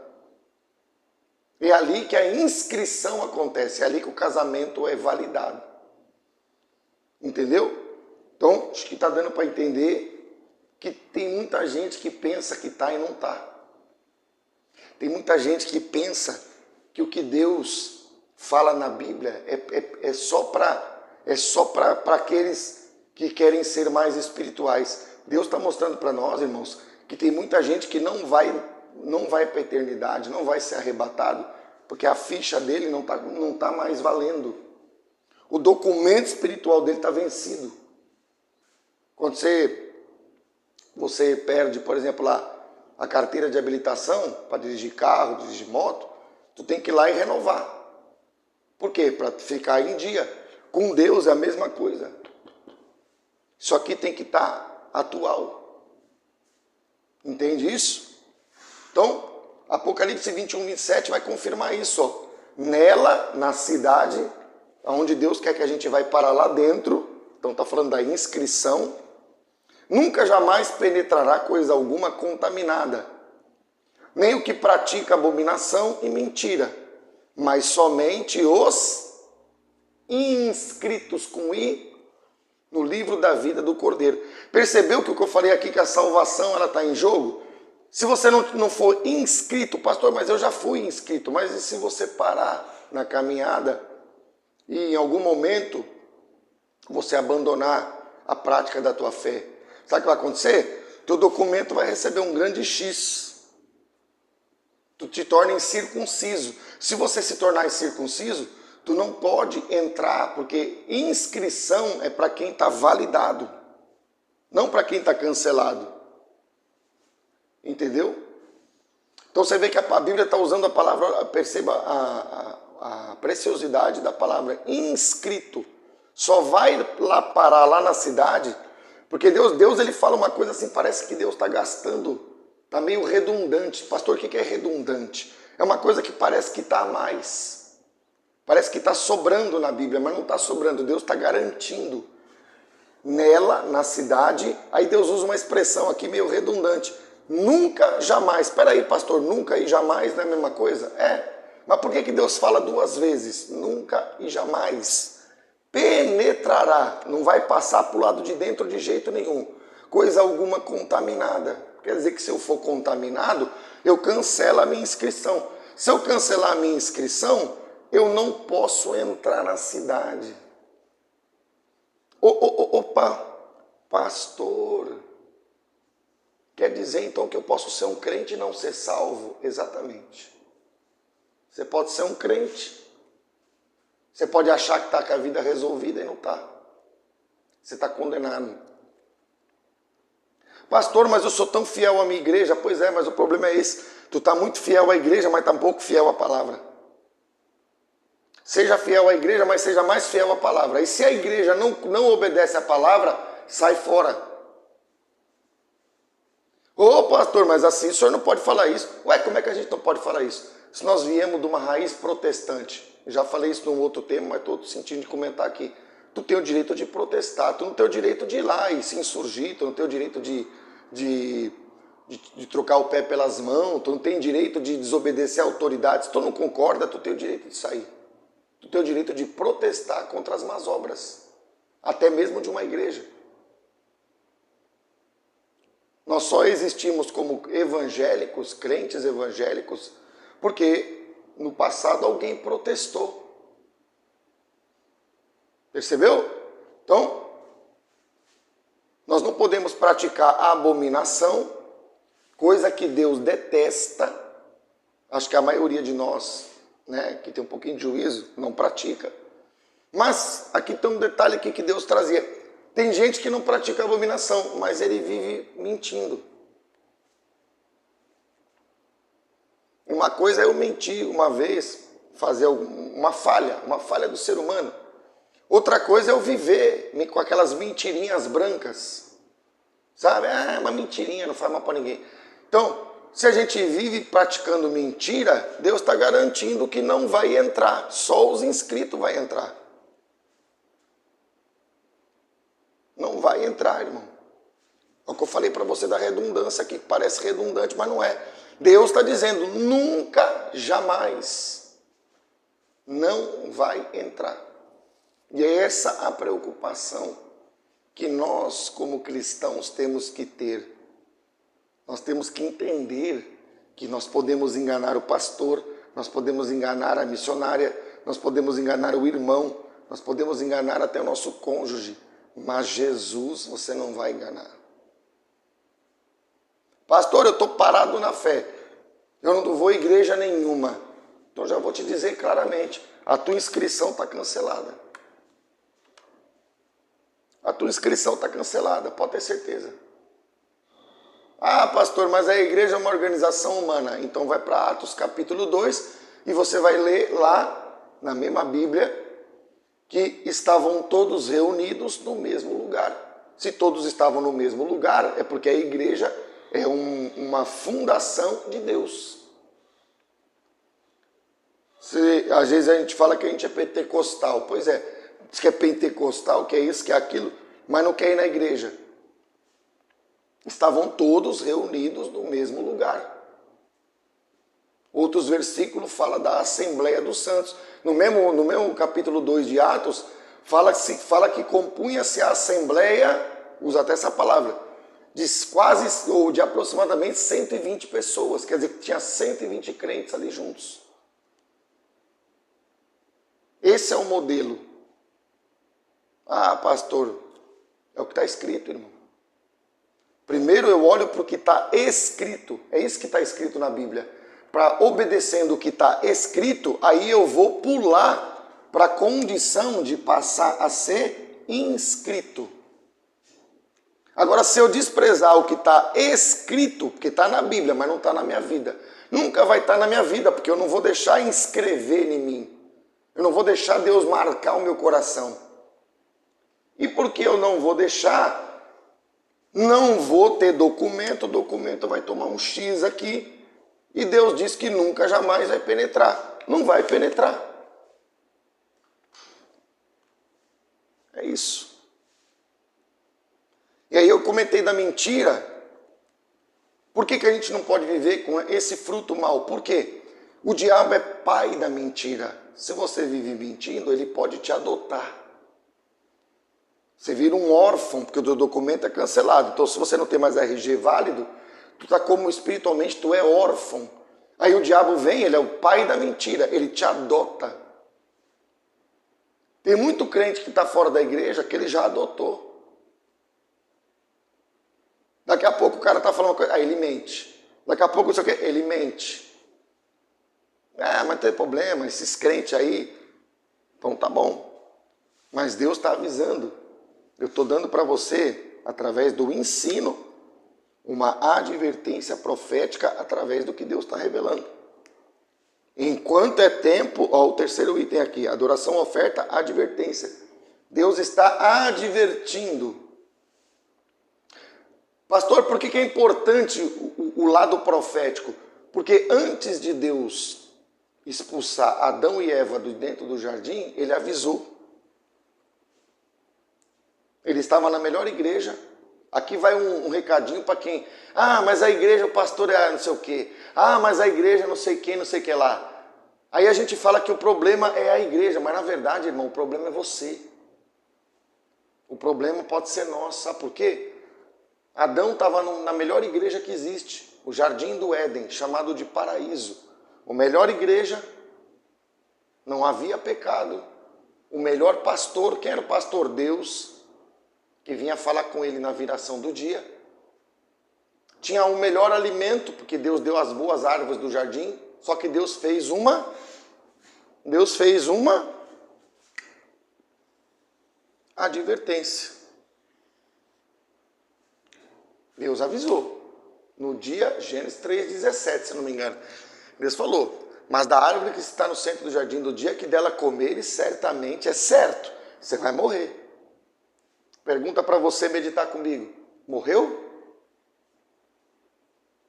é ali que a inscrição acontece, é ali que o casamento é validado. Entendeu? Então, acho que está dando para entender que tem muita gente que pensa que está e não está. Tem muita gente que pensa que o que Deus fala na Bíblia é só para aqueles que querem ser mais espirituais. Deus está mostrando para nós, irmãos, que tem muita gente que não vai para a eternidade, não vai ser arrebatado, porque a ficha dele não tá mais valendo. O documento espiritual dele está vencido. Quando você perde, por exemplo, lá a carteira de habilitação para dirigir carro, dirigir moto, tu tem que ir lá e renovar. Por quê? Para ficar em dia. Com Deus é a mesma coisa. Isso aqui tem que estar atual. Entende isso? Então, Apocalipse 21, 27 vai confirmar isso. Ó. Nela, na cidade, onde Deus quer que a gente vai parar lá dentro, então está falando da inscrição, nunca jamais penetrará coisa alguma contaminada, nem o que pratica abominação e mentira, mas somente os inscritos com I no livro da vida do Cordeiro. Percebeu que o que eu falei aqui, que a salvação ela está em jogo? Se você não for inscrito, pastor, mas eu já fui inscrito, mas e se você parar na caminhada e em algum momento você abandonar a prática da tua fé? Sabe o que vai acontecer? Teu documento vai receber um grande X. Tu te torna incircunciso. Se você se tornar incircunciso, tu não pode entrar, porque inscrição é para quem está validado, não para quem está cancelado. Entendeu? Então você vê que a Bíblia está usando a palavra, perceba a preciosidade da palavra inscrito. Só vai lá parar lá na cidade, porque Deus ele fala uma coisa assim, parece que Deus está gastando, está meio redundante. Pastor, o que é redundante? É uma coisa que parece que está a mais. Parece que está sobrando na Bíblia, mas não está sobrando. Deus está garantindo. Nela, na cidade, aí Deus usa uma expressão aqui meio redundante. Nunca, jamais. Espera aí, pastor, nunca e jamais não é a mesma coisa? É. Mas por que Deus fala duas vezes? Nunca e jamais. Penetrará. Não vai passar para o lado de dentro de jeito nenhum. Coisa alguma contaminada. Quer dizer que se eu for contaminado, eu cancelo a minha inscrição. Se eu cancelar a minha inscrição, eu não posso entrar na cidade. Opa, pastor, quer dizer então que eu posso ser um crente e não ser salvo? Exatamente. Você pode ser um crente, você pode achar que está com a vida resolvida e não está. Você está condenado. Pastor, mas eu sou tão fiel à minha igreja. Pois é, mas o problema é esse. Tu está muito fiel à igreja, mas está um pouco fiel à palavra. Seja fiel à igreja, mas seja mais fiel à palavra. E se a igreja não obedece à palavra, sai fora. Ô pastor, mas assim o senhor não pode falar isso. Ué, como é que a gente não pode falar isso? Se nós viemos de uma raiz protestante. Já falei isso num outro tema, mas estou sentindo de comentar aqui. Tu tem o direito de protestar, tu não tem o direito de ir lá e se insurgir, tu não tem o direito de trocar o pé pelas mãos, tu não tem direito de desobedecer a autoridades. Se tu não concorda, tu tem o direito de sair. Tu tem o direito de protestar contra as más obras, até mesmo de uma igreja. Nós só existimos como evangélicos, crentes evangélicos, porque no passado alguém protestou. Percebeu? Então, nós não podemos praticar a abominação, coisa que Deus detesta. Acho que a maioria de nós, que tem um pouquinho de juízo, não pratica. Mas aqui tem um detalhe aqui que Deus trazia. Tem gente que não pratica abominação, mas ele vive mentindo. Uma coisa é eu mentir uma vez, fazer uma falha do ser humano. Outra coisa é eu viver com aquelas mentirinhas brancas. Sabe? É uma mentirinha, não faz mal para ninguém. Então, se a gente vive praticando mentira, Deus está garantindo que não vai entrar. Só os inscritos vai entrar. Não vai entrar, irmão. É o que eu falei para você da redundância aqui, que parece redundante, mas não é. Deus está dizendo, nunca, jamais, não vai entrar. E é essa a preocupação que nós, como cristãos, temos que ter. Nós temos que entender que nós podemos enganar o pastor, nós podemos enganar a missionária, nós podemos enganar o irmão, nós podemos enganar até o nosso cônjuge, mas Jesus você não vai enganar. Pastor, eu estou parado na fé, eu não vou a igreja nenhuma. Então já vou te dizer claramente, a tua inscrição está cancelada. A tua inscrição está cancelada, pode ter certeza. Ah, pastor, mas a igreja é uma organização humana. Então vai para Atos capítulo 2 e você vai ler lá, na mesma Bíblia, que estavam todos reunidos no mesmo lugar. Se todos estavam no mesmo lugar, é porque a igreja é uma fundação de Deus. Às vezes a gente fala que a gente é pentecostal. Pois é, diz que é pentecostal, que é isso, que é aquilo, mas não quer ir na igreja. Estavam todos reunidos no mesmo lugar. Outros versículos falam da Assembleia dos Santos. No mesmo capítulo 2 de Atos, fala que compunha-se a Assembleia, usa até essa palavra, de aproximadamente 120 pessoas. Quer dizer que tinha 120 crentes ali juntos. Esse é o modelo. Ah, pastor, é o que está escrito, irmão. Primeiro eu olho para o que está escrito. É isso que está escrito na Bíblia. Para obedecendo o que está escrito, aí eu vou pular para a condição de passar a ser inscrito. Agora, se eu desprezar o que está escrito, porque está na Bíblia, mas não está na minha vida, nunca vai estar na minha vida, porque eu não vou deixar inscrever em mim. Eu não vou deixar Deus marcar o meu coração. E porque eu não vou deixar, não vou ter documento, o documento vai tomar um X aqui, e Deus diz que nunca, jamais vai penetrar. Não vai penetrar. É isso. E aí eu comentei da mentira. Por que a gente não pode viver com esse fruto mau? Por quê? O diabo é pai da mentira. Se você vive mentindo, ele pode te adotar. Você vira um órfão, porque o teu documento é cancelado. Então, se você não tem mais RG válido, tu está como espiritualmente, tu é órfão. Aí o diabo vem, ele é o pai da mentira, ele te adota. Tem muito crente que está fora da igreja que ele já adotou. Daqui a pouco o cara está falando uma coisa, ele mente. Daqui a pouco não sei o quê, ele mente. Ah, mas não tem problema, esses crentes aí, então tá bom. Mas Deus está avisando. Eu estou dando para você, através do ensino, uma advertência profética através do que Deus está revelando. Enquanto é tempo, ó, o terceiro item aqui, adoração, oferta, advertência. Deus está advertindo. Pastor, por que é importante o lado profético? Porque antes de Deus expulsar Adão e Eva de dentro do jardim, ele avisou. Ele estava na melhor igreja. Aqui vai um recadinho para quem... Ah, mas a igreja, o pastor é não sei o quê. Ah, mas a igreja não sei quem, não sei o que lá. Aí a gente fala que o problema é a igreja, mas na verdade, irmão, o problema é você. O problema pode ser nosso, sabe por quê? Adão estava na melhor igreja que existe, o Jardim do Éden, chamado de paraíso. A melhor igreja, não havia pecado. O melhor pastor, quem era o pastor? Deus, que vinha falar com ele na viração do dia. Tinha o melhor alimento, porque Deus deu as boas árvores do jardim, só que Deus fez uma advertência. Deus avisou. No dia, Gênesis 3,17, se não me engano. Deus falou, mas da árvore que está no centro do jardim, do dia que dela comeres, certamente é certo, você vai morrer. Pergunta para você meditar comigo. Morreu?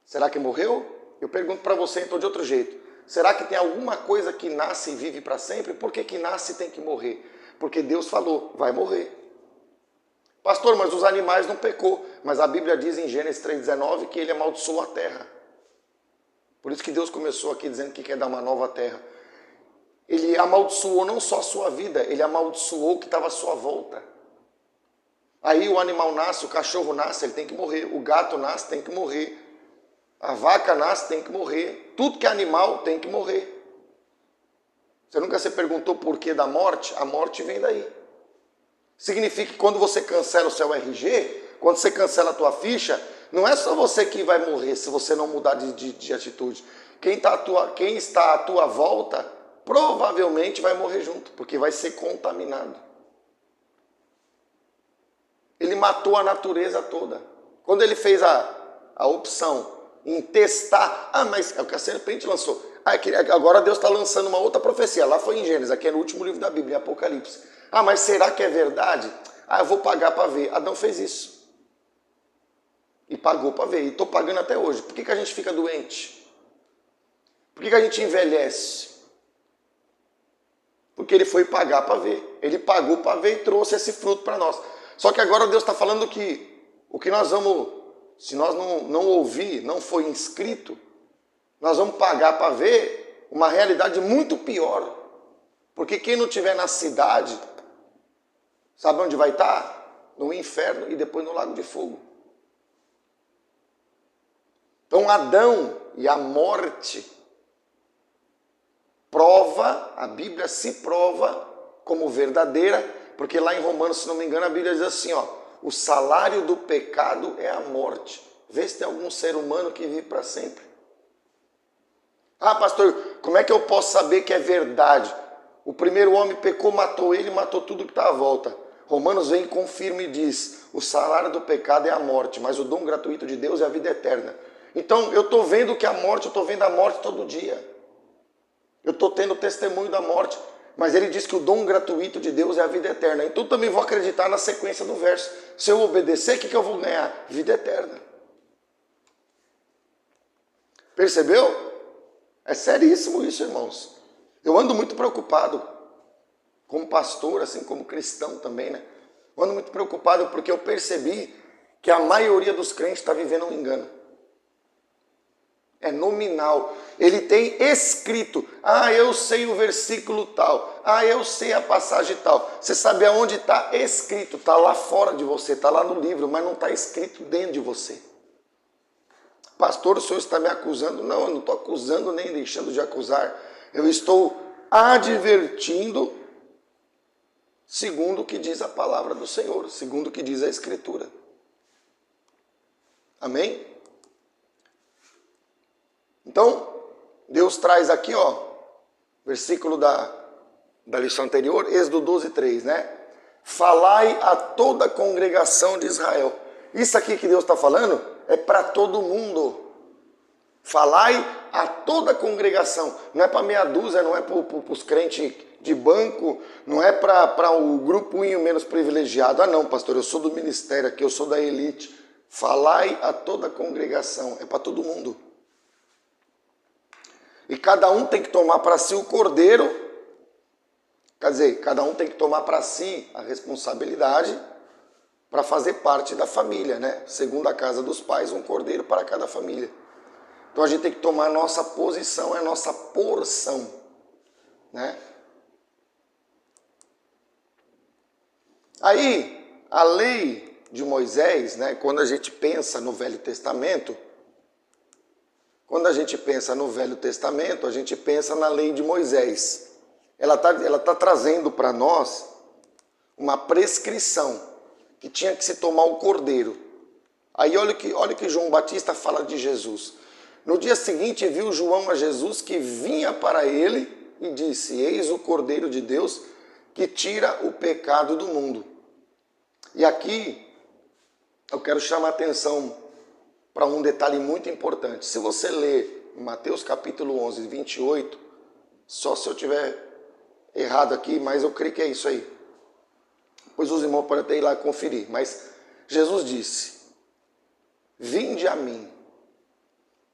Será que morreu? Eu pergunto para você então de outro jeito. Será que tem alguma coisa que nasce e vive para sempre? Por que nasce e tem que morrer? Porque Deus falou, vai morrer. Pastor, mas os animais não pecou. Mas a Bíblia diz em Gênesis 3,19 que ele amaldiçoou a terra. Por isso que Deus começou aqui dizendo que quer dar uma nova terra. Ele amaldiçoou não só a sua vida, ele amaldiçoou o que estava à sua volta. Aí o animal nasce, o cachorro nasce, ele tem que morrer. O gato nasce, tem que morrer. A vaca nasce, tem que morrer. Tudo que é animal tem que morrer. Você nunca se perguntou por que da morte? A morte vem daí. Significa que quando você cancela o seu RG, quando você cancela a tua ficha, não é só você que vai morrer se você não mudar de atitude. Quem está à tua volta provavelmente vai morrer junto, porque vai ser contaminado. Ele matou a natureza toda. Quando ele fez a opção em testar, mas é o que a serpente lançou. Agora Deus está lançando uma outra profecia. Lá foi em Gênesis, aqui é no último livro da Bíblia, em Apocalipse. Mas será que é verdade? Eu vou pagar para ver. Adão fez isso. E pagou para ver. E estou pagando até hoje. Por que a gente fica doente? Por que a gente envelhece? Porque ele foi pagar para ver. Ele pagou para ver e trouxe esse fruto para nós. Só que agora Deus está falando que o que nós vamos, se nós não ouvir, não foi inscrito, nós vamos pagar para ver uma realidade muito pior. Porque quem não estiver na cidade, sabe onde vai estar? No inferno e depois no lago de fogo. Então Adão e a morte prova, a Bíblia se prova como verdadeira, porque lá em Romanos, se não me engano, a Bíblia diz assim, ó, o salário do pecado é a morte. Vê se tem algum ser humano que vive para sempre. Ah, pastor, como é que eu posso saber que é verdade? O primeiro homem pecou, matou ele, matou tudo que está à volta. Romanos vem e confirma e diz, o salário do pecado é a morte, mas o dom gratuito de Deus é a vida eterna. Então, eu estou vendo que a morte, eu estou vendo a morte todo dia. Eu estou tendo testemunho da morte, mas ele diz que o dom gratuito de Deus é a vida eterna. Então, eu também vou acreditar na sequência do verso. Se eu obedecer, o que eu vou ganhar? Vida eterna. Percebeu? É seríssimo isso, irmãos. Eu ando muito preocupado, como pastor, assim como cristão também, né? Eu ando muito preocupado porque eu percebi que a maioria dos crentes está vivendo um engano. É nominal. Ele tem escrito, eu sei o versículo tal, eu sei a passagem tal. Você sabe aonde está escrito? Está lá fora de você, está lá no livro, mas não está escrito dentro de você. Pastor, o senhor está me acusando? Não, eu não estou acusando nem deixando de acusar. Eu estou advertindo segundo o que diz a palavra do Senhor, segundo o que diz a Escritura. Amém? Então, Deus traz aqui, versículo da lição anterior, Êxodo 12, 3, né? Falai a toda a congregação de Israel. Isso aqui que Deus está falando é para todo mundo. Falai a toda a congregação. Não é para meia dúzia, não é para os crentes de banco, não é para o grupoinho menos privilegiado. Ah não, pastor, eu sou do ministério aqui, eu sou da elite. Falai a toda a congregação. É para todo mundo. E cada um tem que tomar para si o cordeiro, quer dizer, cada um tem que tomar para si a responsabilidade para fazer parte da família, né? Segundo a casa dos pais, um cordeiro para cada família. Então a gente tem que tomar a nossa posição, a nossa porção, né? Aí, a lei de Moisés, né? Quando a gente pensa no Velho Testamento, a gente pensa na lei de Moisés. Ela tá trazendo para nós uma prescrição que tinha que se tomar o cordeiro. Aí olha o que João Batista fala de Jesus. No dia seguinte viu João a Jesus que vinha para ele e disse, eis o Cordeiro de Deus que tira o pecado do mundo. E aqui eu quero chamar a atenção para um detalhe muito importante. Se você ler Mateus capítulo 11, 28, só se eu tiver errado aqui, mas eu creio que é isso aí. Depois os irmãos podem até ir lá conferir. Mas Jesus disse, vinde a mim.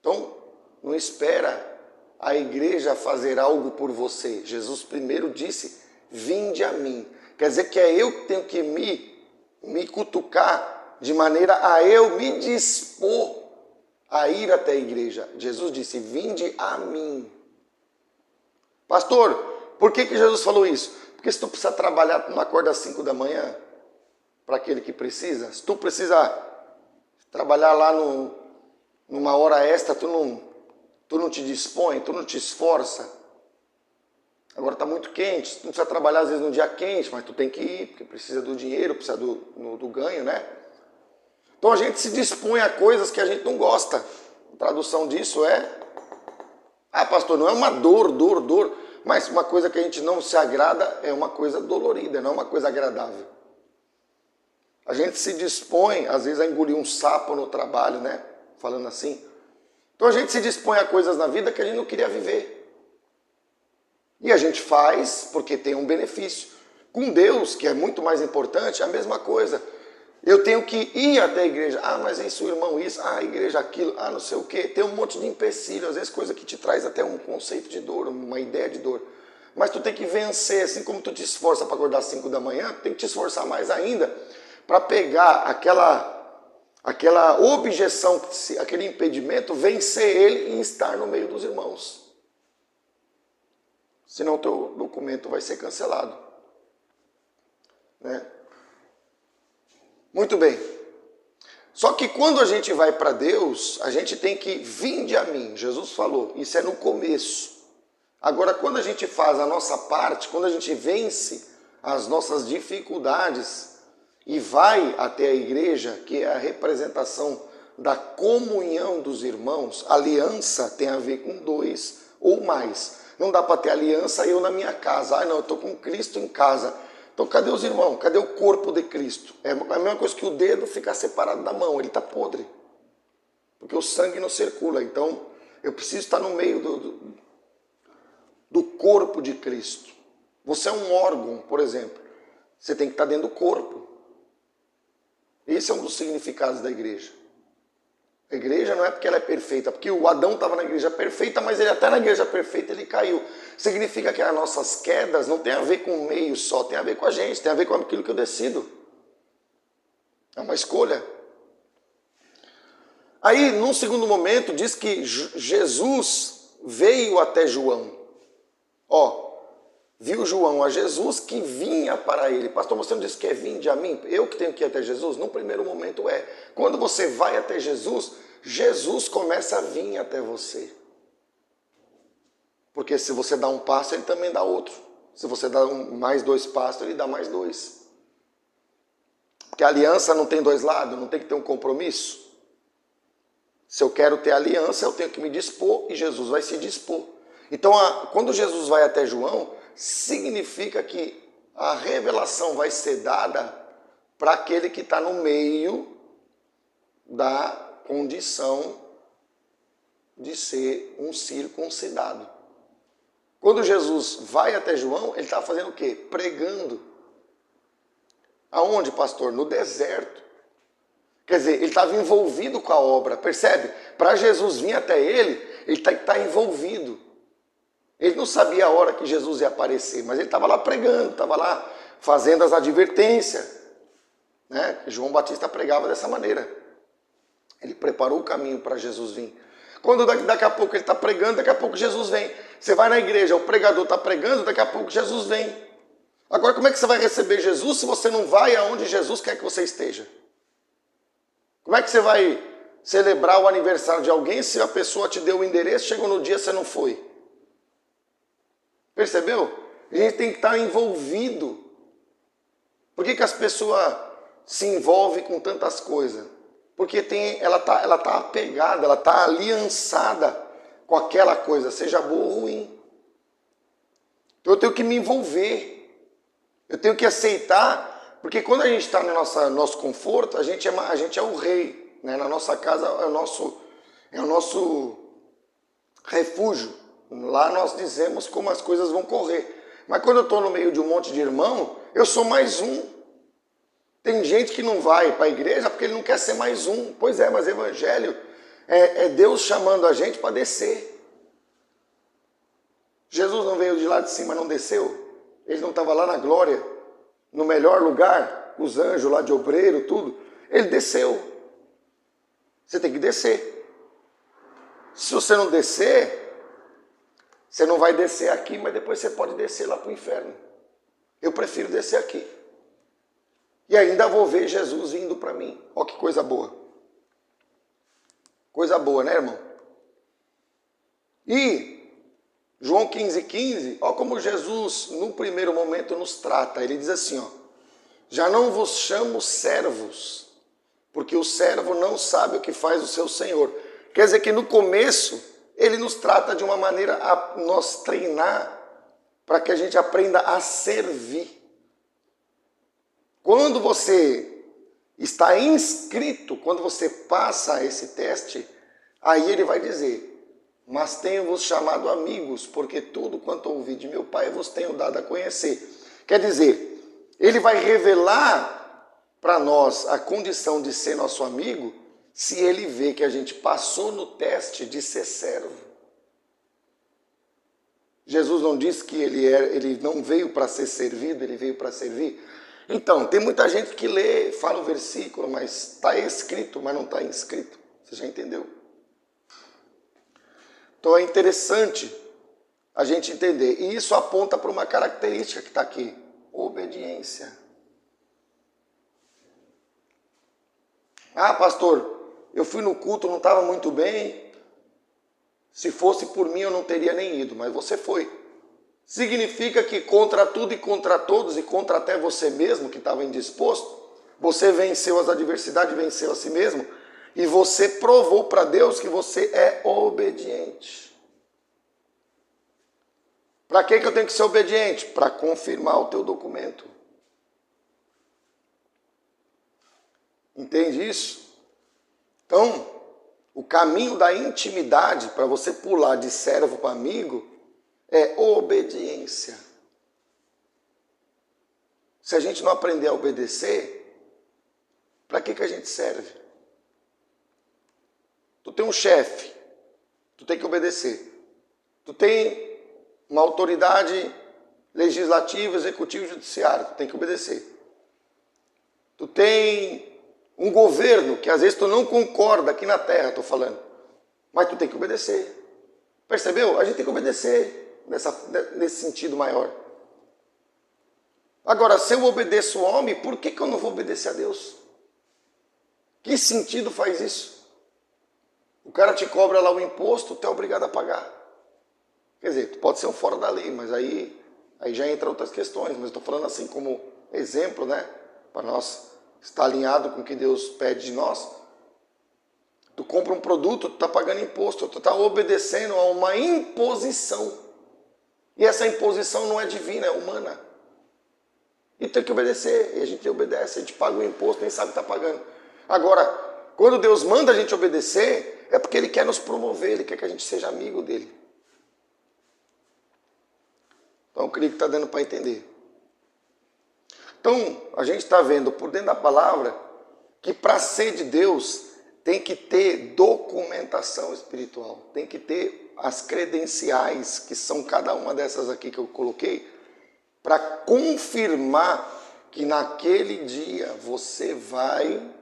Então, não espera a igreja fazer algo por você. Jesus primeiro disse, vinde a mim. Quer dizer que é eu que tenho que me cutucar de maneira a eu me dispor a ir até a igreja. Jesus disse, vinde a mim. Pastor, por que Jesus falou isso? Porque se tu precisa trabalhar, tu não acorda às 5 da manhã para aquele que precisa. Se tu precisa trabalhar lá numa hora extra, tu não te dispõe, tu não te esforça. Agora está muito quente, tu não precisa trabalhar às vezes num dia quente, mas tu tem que ir, porque precisa do dinheiro, precisa do ganho, né? Então a gente se dispõe a coisas que a gente não gosta. A tradução disso é, pastor, não é uma dor, mas uma coisa que a gente não se agrada é uma coisa dolorida, não é uma coisa agradável. A gente se dispõe, às vezes, a engolir um sapo no trabalho, né? Falando assim. Então a gente se dispõe a coisas na vida que a gente não queria viver. E a gente faz porque tem um benefício. Com Deus, que é muito mais importante, é a mesma coisa. Eu tenho que ir até a igreja. Ah, mas isso, irmão, isso. Ah, igreja, aquilo. Ah, não sei o quê. Tem um monte de empecilho. Às vezes coisa que te traz até um conceito de dor, uma ideia de dor. Mas tu tem que vencer. Assim como tu te esforça para acordar às 5 da manhã, tu tem que te esforçar mais ainda para pegar aquela objeção, aquele impedimento, vencer ele e estar no meio dos irmãos. Senão o teu documento vai ser cancelado. Né? Muito bem. Só que quando a gente vai para Deus, a gente tem que vinde a mim. Jesus falou, isso é no começo. Agora, quando a gente faz a nossa parte, quando a gente vence as nossas dificuldades e vai até a igreja, que é a representação da comunhão dos irmãos, aliança tem a ver com 2 ou mais. Não dá para ter aliança eu na minha casa. Ah, não, eu estou com Cristo em casa. Então, cadê os irmãos? Cadê o corpo de Cristo? É a mesma coisa que o dedo ficar separado da mão, ele está podre. Porque o sangue não circula. Então, eu preciso estar no meio do corpo de Cristo. Você é um órgão, por exemplo. Você tem que estar dentro do corpo. Esse é um dos significados da igreja. A igreja não é porque ela é perfeita, porque o Adão estava na igreja perfeita, mas ele até na igreja perfeita ele caiu. Significa que as nossas quedas não tem a ver com o meio só, tem a ver com a gente, tem a ver com aquilo que eu decido. É uma escolha. Aí, num segundo momento, diz que Jesus veio até João. Viu João a Jesus que vinha para ele. Pastor, você não disse que é vinde a mim? Eu que tenho que ir até Jesus? No primeiro momento é. Quando você vai até Jesus, Jesus começa a vir até você. Porque se você dá um passo, ele também dá outro. Se você dá mais 2 passos, ele dá mais 2. Porque a aliança não tem 2 lados, não tem que ter um compromisso. Se eu quero ter aliança, eu tenho que me dispor e Jesus vai se dispor. Então, quando Jesus vai até João, significa que a revelação vai ser dada para aquele que está no meio da condição de ser um circuncidado. Quando Jesus vai até João, ele está fazendo o quê? Pregando. Aonde, pastor? No deserto. Quer dizer, ele estava envolvido com a obra, percebe? Para Jesus vir até ele está envolvido. Ele não sabia a hora que Jesus ia aparecer, mas ele estava lá pregando, estava lá fazendo as advertências. Né? João Batista pregava dessa maneira. Ele preparou o caminho para Jesus vir. Quando daqui a pouco ele está pregando, daqui a pouco Jesus vem. Você vai na igreja, o pregador está pregando, daqui a pouco Jesus vem. Agora, como é que você vai receber Jesus se você não vai aonde Jesus quer que você esteja? Como é que você vai celebrar o aniversário de alguém se a pessoa te deu o endereço, chegou no dia e você não foi? Percebeu? A gente tem que estar envolvido. Por que as pessoas se envolvem com tantas coisas? Porque ela tá apegada, ela está aliançada com aquela coisa, seja boa ou ruim. Então eu tenho que me envolver. Eu tenho que aceitar, porque quando a gente está no nosso conforto, a gente é o rei. Né? Na nossa casa é o nosso refúgio. Lá nós dizemos como as coisas vão correr. Mas quando eu estou no meio de um monte de irmão, eu sou mais um. Tem gente que não vai para a igreja porque ele não quer ser mais um. Pois é, mas evangelho é Deus chamando a gente para descer. Jesus não veio de lá de cima, não desceu. Ele não estava lá na glória, no melhor lugar, os anjos lá de obreiro, tudo. Ele desceu. Você tem que descer. Se você não descer, você não vai descer aqui, mas depois você pode descer lá para o inferno. Eu prefiro descer aqui. E ainda vou ver Jesus vindo para mim. Olha que coisa boa. Coisa boa, né, irmão? E João 15,15, olha como Jesus, no primeiro momento, nos trata. Ele diz assim, já não vos chamo servos, porque o servo não sabe o que faz o seu senhor. Quer dizer que no começo, ele nos trata de uma maneira a nós treinar para que a gente aprenda a servir. Quando você está inscrito, quando você passa esse teste, aí ele vai dizer, mas tenho-vos chamado amigos, porque tudo quanto ouvi de meu Pai vos tenho dado a conhecer. Quer dizer, ele vai revelar para nós a condição de ser nosso amigo se ele vê que a gente passou no teste de ser servo. Jesus não disse que ele não veio para ser servido, ele veio para servir. Então, tem muita gente que lê, fala o versículo, mas está escrito, mas não está inscrito. Você já entendeu? Então é interessante a gente entender. E isso aponta para uma característica que está aqui: obediência. Ah, pastor, eu fui no culto, não estava muito bem. Se fosse por mim, eu não teria nem ido, mas você foi. Significa que contra tudo e contra todos, e contra até você mesmo, que estava indisposto, você venceu as adversidades, venceu a si mesmo, e você provou para Deus que você é obediente. Para que eu tenho que ser obediente? Para confirmar o teu documento. Entende isso? Então, o caminho da intimidade, para você pular de servo para amigo, é obediência. Se a gente não aprender a obedecer, para que a gente serve? Tu tem um chefe, tu tem que obedecer. Tu tem uma autoridade legislativa, executiva e judiciária, tu tem que obedecer. Tu tem um governo que às vezes tu não concorda aqui na terra, estou falando, mas tu tem que obedecer. Percebeu? A gente tem que obedecer nesse sentido maior. Agora, se eu obedeço o homem, por que eu não vou obedecer a Deus? Que sentido faz isso? O cara te cobra lá o imposto, tu é obrigado a pagar. Quer dizer, tu pode ser um fora da lei, mas aí já entra outras questões. Mas estou falando assim como exemplo, né? Para nós estar alinhado com o que Deus pede de nós. Tu compra um produto, tu está pagando imposto, tu está obedecendo a uma imposição. E essa imposição não é divina, é humana. E tem que obedecer, e a gente obedece, a gente paga o imposto, nem sabe que está pagando. Agora, quando Deus manda a gente obedecer, é porque Ele quer nos promover, Ele quer que a gente seja amigo dEle. Então, eu creio que está dando para entender. Então, a gente está vendo por dentro da palavra que para ser de Deus tem que ter documentação espiritual, tem que ter as credenciais, que são cada uma dessas aqui que eu coloquei, para confirmar que naquele dia você vai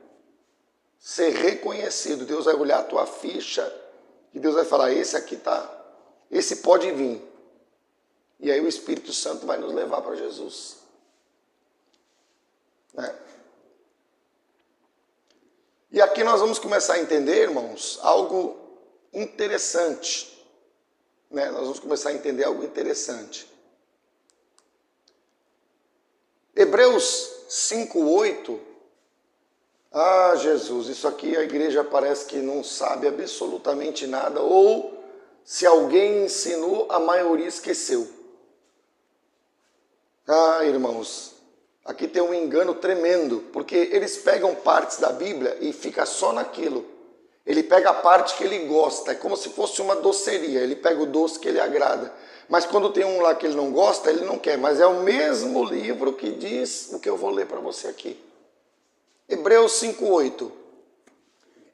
ser reconhecido. Deus vai olhar a tua ficha e Deus vai falar: esse aqui tá, esse pode vir. E aí o Espírito Santo vai nos levar para Jesus. Né? E aqui nós vamos começar a entender, irmãos, algo interessante. Né? Nós vamos começar a entender algo interessante. Hebreus 5:8. Ah, Jesus, isso aqui a igreja parece que não sabe absolutamente nada, ou se alguém ensinou, a maioria esqueceu. Ah, irmãos, aqui tem um engano tremendo, porque eles pegam partes da Bíblia e fica só naquilo. Ele pega a parte que ele gosta, é como se fosse uma doceria, ele pega o doce que ele agrada. Mas quando tem um lá que ele não gosta, ele não quer. Mas é o mesmo livro que diz o que eu vou ler para você aqui. Hebreus 5:8.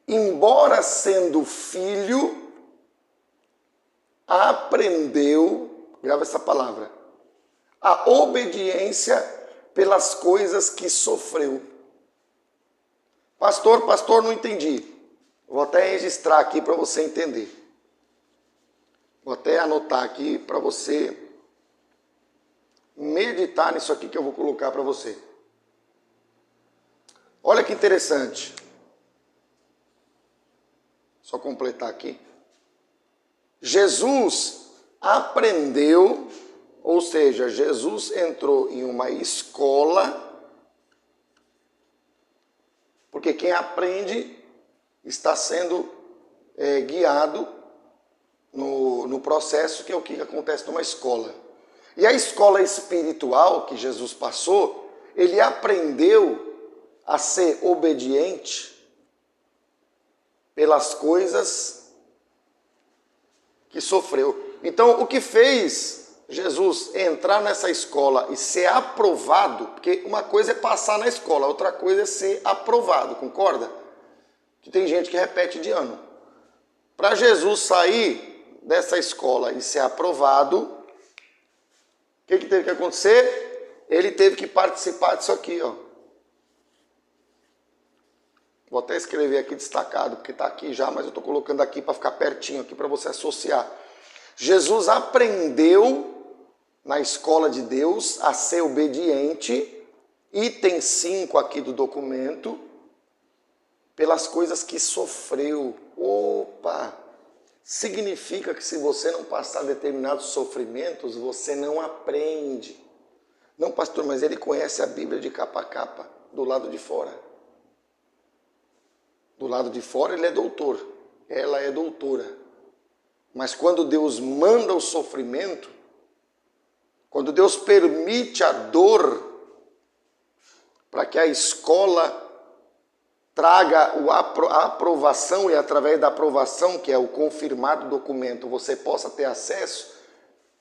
Embora sendo filho, aprendeu, grava essa palavra, a obediência pelas coisas que sofreu. Pastor, não entendi. Vou até registrar aqui para você entender. Vou até anotar aqui para você meditar nisso aqui que eu vou colocar para você. Olha que interessante. Só completar aqui. Jesus aprendeu, ou seja, Jesus entrou em uma escola, porque quem aprende está sendo guiado no processo, que é o que acontece numa escola. E a escola espiritual que Jesus passou, ele aprendeu a ser obediente pelas coisas que sofreu. Então, o que fez Jesus entrar nessa escola e ser aprovado, porque uma coisa é passar na escola, outra coisa é ser aprovado, concorda? Que tem gente que repete de ano. Para Jesus sair dessa escola e ser aprovado, o que teve que acontecer? Ele teve que participar disso aqui, ó. Vou até escrever aqui destacado, porque está aqui já, mas eu estou colocando aqui para ficar pertinho aqui para você associar. Jesus aprendeu na escola de Deus a ser obediente, item 5 aqui do documento, pelas coisas que sofreu. Opa! Significa que se você não passar determinados sofrimentos, você não aprende. Não, pastor, mas ele conhece a Bíblia de capa a capa, do lado de fora. Do lado de fora ele é doutor, ela é doutora. Mas quando Deus manda o sofrimento, quando Deus permite a dor, para que a escola traga a aprovação e através da aprovação, que é o confirmado documento, você possa ter acesso,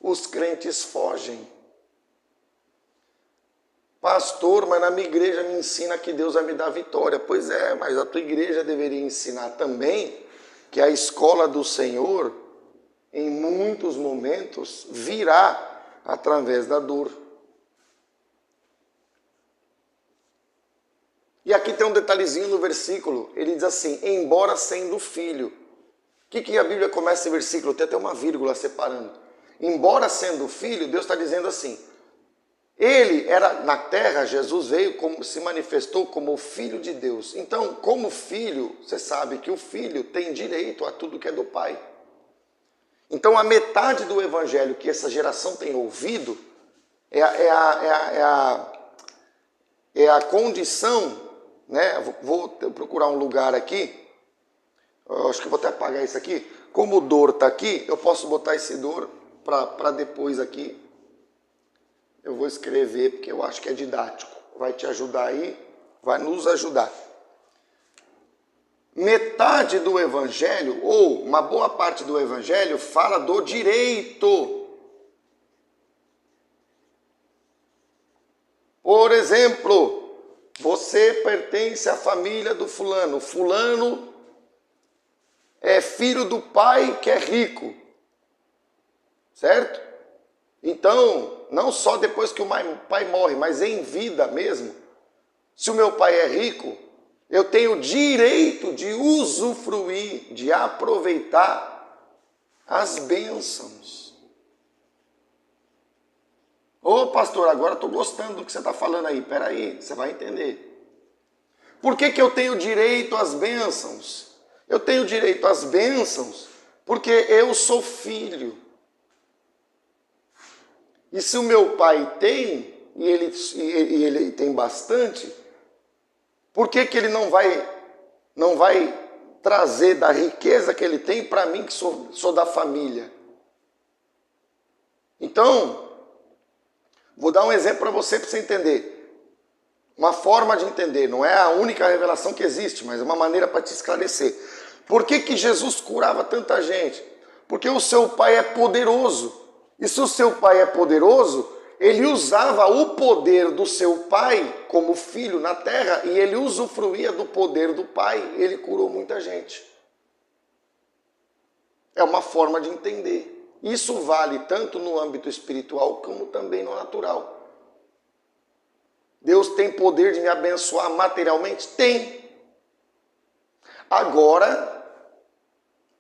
os crentes fogem. Pastor, mas na minha igreja me ensina que Deus vai me dar vitória. Pois é, mas a tua igreja deveria ensinar também que a escola do Senhor, em muitos momentos, virá através da dor. E aqui tem um detalhezinho no versículo, ele diz assim, embora sendo filho. O que a Bíblia começa esse versículo? Tem até uma vírgula separando. Embora sendo filho, Deus está dizendo assim, ele era na terra, Jesus veio, se manifestou como o Filho de Deus. Então, como filho, você sabe que o filho tem direito a tudo que é do pai. Então, a metade do evangelho que essa geração tem ouvido é a condição, né? Vou procurar um lugar aqui, eu acho que vou até apagar isso aqui. Como o dor está aqui, eu posso botar esse dor para depois aqui. Eu vou escrever, porque eu acho que é didático. Vai te ajudar aí, vai nos ajudar. Metade do evangelho, ou uma boa parte do evangelho, fala do direito. Por exemplo, você pertence à família do fulano. Fulano é filho do pai que é rico. Certo? Então, não só depois que o pai morre, mas em vida mesmo, se o meu pai é rico, eu tenho direito de usufruir, de aproveitar as bênçãos. Ô pastor, agora estou gostando do que você está falando aí. Peraí, você vai entender. Por que eu tenho direito às bênçãos? Eu tenho direito às bênçãos porque eu sou filho. E se o meu pai tem, e ele tem bastante, por que ele não vai trazer da riqueza que ele tem para mim, que sou da família? Então, vou dar um exemplo para você entender. Uma forma de entender, não é a única revelação que existe, mas é uma maneira para te esclarecer. Por que Jesus curava tanta gente? Porque o seu pai é poderoso. E se o seu pai é poderoso, ele usava o poder do seu pai como filho na terra e ele usufruía do poder do pai. Ele curou muita gente. É uma forma de entender. Isso vale tanto no âmbito espiritual como também no natural. Deus tem poder de me abençoar materialmente? Tem. Agora,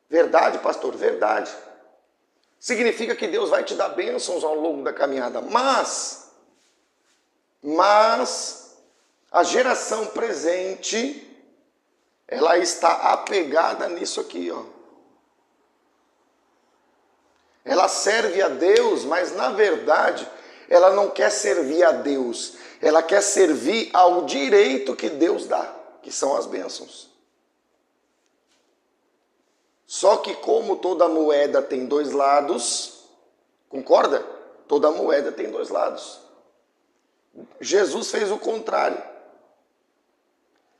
verdade, pastor? Verdade. Significa que Deus vai te dar bênçãos ao longo da caminhada. Mas a geração presente, ela está apegada nisso aqui, ó. Ela serve a Deus, mas na verdade, ela não quer servir a Deus. Ela quer servir ao direito que Deus dá, que são as bênçãos. Só que como toda moeda tem dois lados, concorda? Toda moeda tem dois lados. Jesus fez o contrário.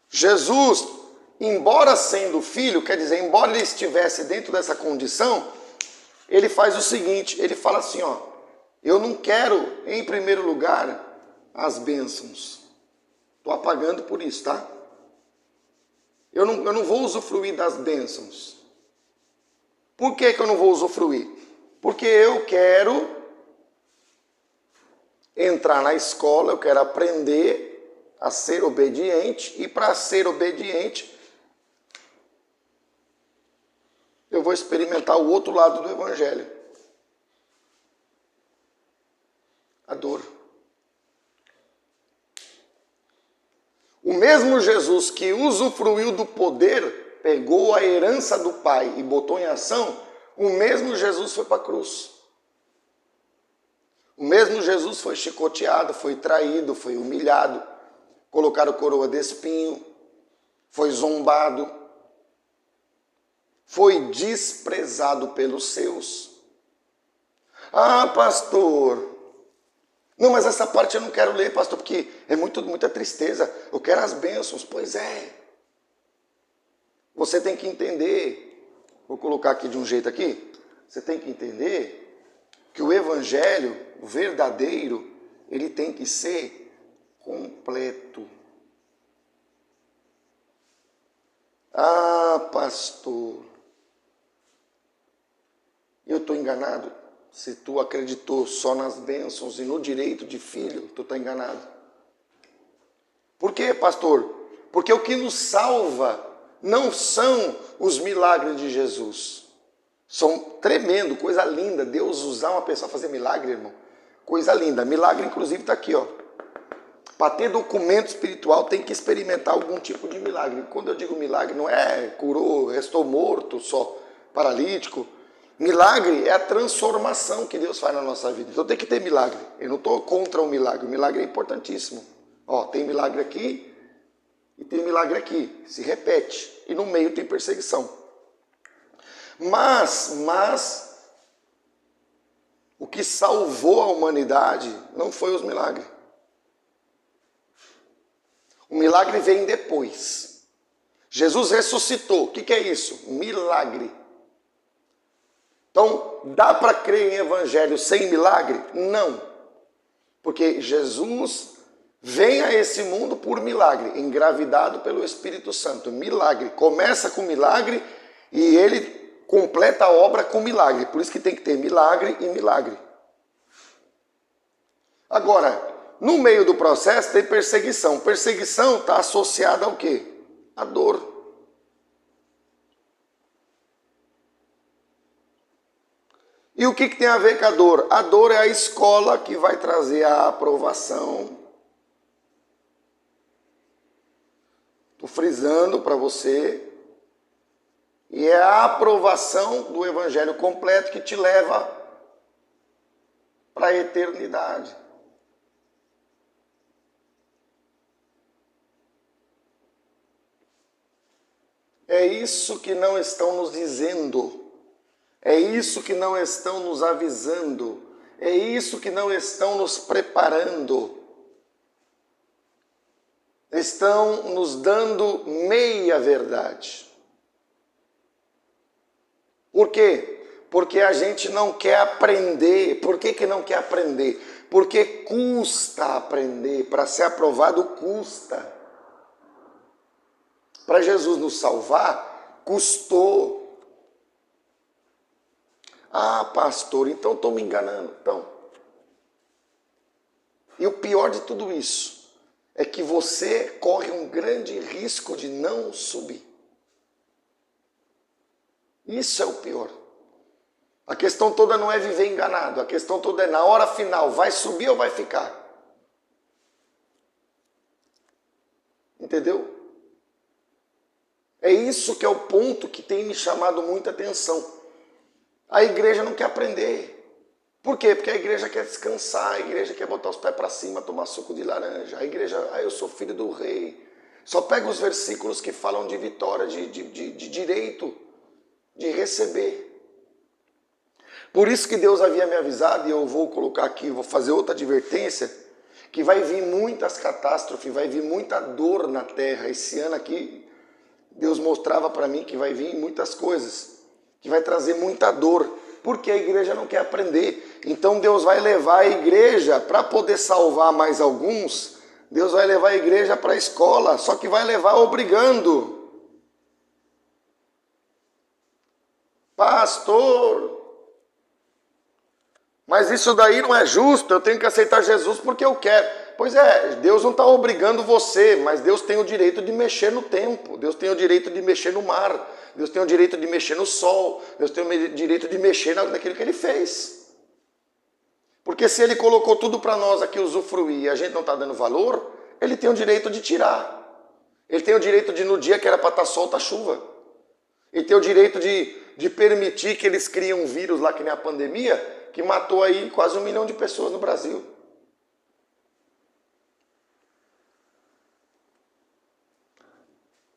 Jesus, embora sendo filho, quer dizer, embora ele estivesse dentro dessa condição, ele faz o seguinte, ele fala assim, ó, Eu não quero, em primeiro lugar, as bênçãos. Estou apagando por isso, tá? Eu não vou usufruir das bênçãos. Por que eu não vou usufruir? Porque eu quero entrar na escola, eu quero aprender a ser obediente, e para ser obediente, eu vou experimentar o outro lado do evangelho. A dor. O mesmo Jesus que usufruiu do poder, pegou a herança do Pai e botou em ação, o mesmo Jesus foi para a cruz. O mesmo Jesus foi chicoteado, foi traído, foi humilhado, colocaram coroa de espinho, foi zombado, foi desprezado pelos seus. Ah, pastor, não, mas essa parte eu não quero ler, pastor, porque é muita tristeza. Eu quero as bênçãos. Pois é. Você tem que entender, vou colocar aqui de um jeito aqui, você tem que entender que o evangelho verdadeiro, ele tem que ser completo. Ah, pastor, eu estou enganado? Se tu acreditou só nas bênçãos e no direito de filho, tu está enganado. Por quê, pastor? Porque o que nos salva não são os milagres de Jesus. São tremendo, coisa linda. Deus usar uma pessoa a fazer milagre, irmão. Coisa linda. Milagre, inclusive, está aqui, ó. Para ter documento espiritual, tem que experimentar algum tipo de milagre. Quando eu digo milagre, não é curou, restou morto, só paralítico. Milagre é a transformação que Deus faz na nossa vida. Então tem que ter milagre. Eu não estou contra o milagre. O milagre é importantíssimo. Ó, tem milagre aqui e tem milagre aqui. Se repete. E no meio tem perseguição. Mas o que salvou a humanidade não foi os milagres. O milagre vem depois. Jesus ressuscitou. O que é isso? Milagre. Então, dá para crer em evangelho sem milagre? Não. Porque Jesus vem a esse mundo por milagre, engravidado pelo Espírito Santo. Milagre. Começa com milagre e ele completa a obra com milagre. Por isso que tem que ter milagre e milagre. Agora, no meio do processo tem perseguição. Perseguição está associada ao quê? A dor. E o que tem a ver com a dor? A dor é a escola que vai trazer a aprovação. Estou frisando para você. E é a aprovação do evangelho completo que te leva para a eternidade. É isso que não estão nos dizendo. É isso que não estão nos avisando. É isso que não estão nos preparando. Estão nos dando meia verdade. Por quê? Porque a gente não quer aprender. Por que não quer aprender? Porque custa aprender. Para ser aprovado, custa. Para Jesus nos salvar, custou. Ah, pastor, então estou me enganando. Então. E o pior de tudo isso é que você corre um grande risco de não subir. Isso é o pior. A questão toda não é viver enganado. A questão toda é na hora final, vai subir ou vai ficar? Entendeu? É isso que é o ponto que tem me chamado muita atenção. A igreja não quer aprender. Por quê? Porque a igreja quer descansar, a igreja quer botar os pés para cima, tomar suco de laranja. A igreja, eu sou filho do rei. Só pega os versículos que falam de vitória, de direito, de receber. Por isso que Deus havia me avisado, e eu vou colocar aqui, vou fazer outra advertência, que vai vir muitas catástrofes, vai vir muita dor na terra. Esse ano aqui, Deus mostrava para mim que vai vir muitas coisas, que vai trazer muita dor. porque a igreja não quer aprender. Então Deus vai levar a igreja, para poder salvar mais alguns, Deus vai levar a igreja para a escola, só que vai levar obrigando. Pastor, mas isso daí não é justo, eu tenho que aceitar Jesus porque eu quero. Pois é, Deus não está obrigando você, mas Deus tem o direito de mexer no tempo, Deus tem o direito de mexer no mar, Deus tem o direito de mexer no sol, Deus tem o direito de mexer naquilo que Ele fez. Porque se Ele colocou tudo para nós aqui usufruir e a gente não está dando valor, Ele tem o direito de tirar. Ele tem o direito de, no dia que era para estar sol, tá chuva. Ele tem o direito de permitir que eles criem um vírus lá, que nem a pandemia, que matou aí quase 1 milhão de pessoas no Brasil.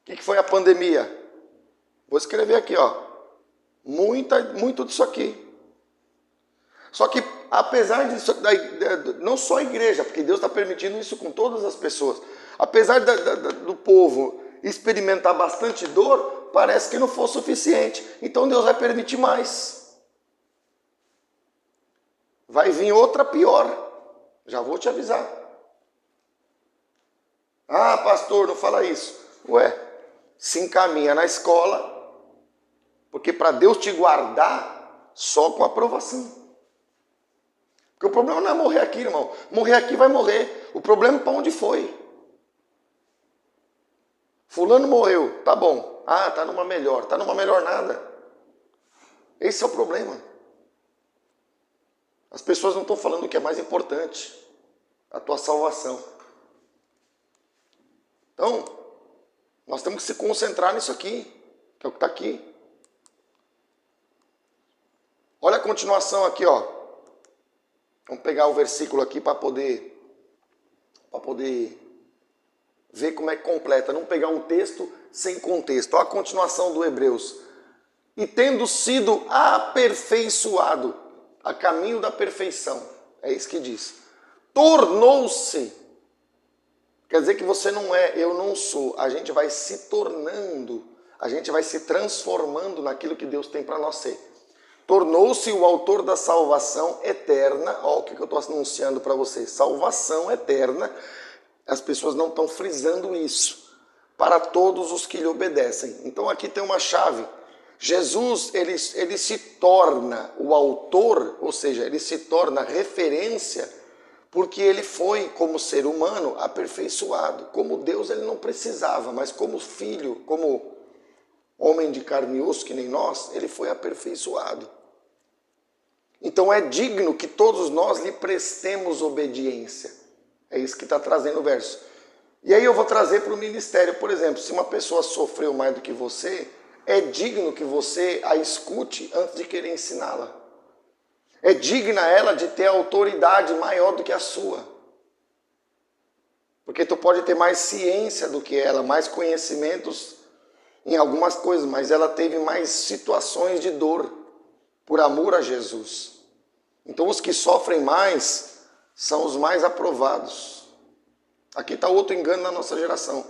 O que foi a pandemia? Vou escrever aqui, ó. Muito disso aqui. Só que, apesar disso, não só a igreja, porque Deus está permitindo isso com todas as pessoas, apesar do povo experimentar bastante dor, parece que não foi suficiente. Então Deus vai permitir mais. Vai vir outra pior. Já vou te avisar. Ah, pastor, não fala isso. Ué, se encaminha na escola, porque para Deus te guardar, só com aprovação. Porque o problema não é morrer aqui, irmão. Morrer aqui vai morrer. O problema é para onde foi. Fulano morreu, tá bom. Ah, tá numa melhor. Tá numa melhor nada. Esse é o problema. As pessoas não estão falando o que é mais importante. A tua salvação. Então, nós temos que se concentrar nisso aqui. Que é o que está aqui. Olha a continuação aqui, ó. Vamos pegar o versículo aqui para poder ver como é que completa. Não pegar um texto sem contexto. Olha a continuação do Hebreus. E tendo sido aperfeiçoado a caminho da perfeição. É isso que diz. Tornou-se. Quer dizer que você não é, eu não sou. A gente vai se tornando. A gente vai se transformando naquilo que Deus tem para nós ser. Tornou-se o autor da salvação eterna. Olha o que eu estou anunciando para vocês. Salvação eterna. As pessoas não estão frisando isso. Para todos os que lhe obedecem. Então aqui tem uma chave. Jesus, ele se torna o autor, ou seja, ele se torna referência, porque ele foi, como ser humano, aperfeiçoado. Como Deus, ele não precisava, mas como filho, como homem de carne e osso, que nem nós, ele foi aperfeiçoado. Então é digno que todos nós lhe prestemos obediência. É isso que está trazendo o verso. E aí eu vou trazer para o ministério. Por exemplo, se uma pessoa sofreu mais do que você, é digno que você a escute antes de querer ensiná-la. É digna ela de ter autoridade maior do que a sua. Porque tu pode ter mais ciência do que ela, mais conhecimentos em algumas coisas, mas ela teve mais situações de dor por amor a Jesus. Então os que sofrem mais são os mais aprovados. Aqui está outro engano na nossa geração.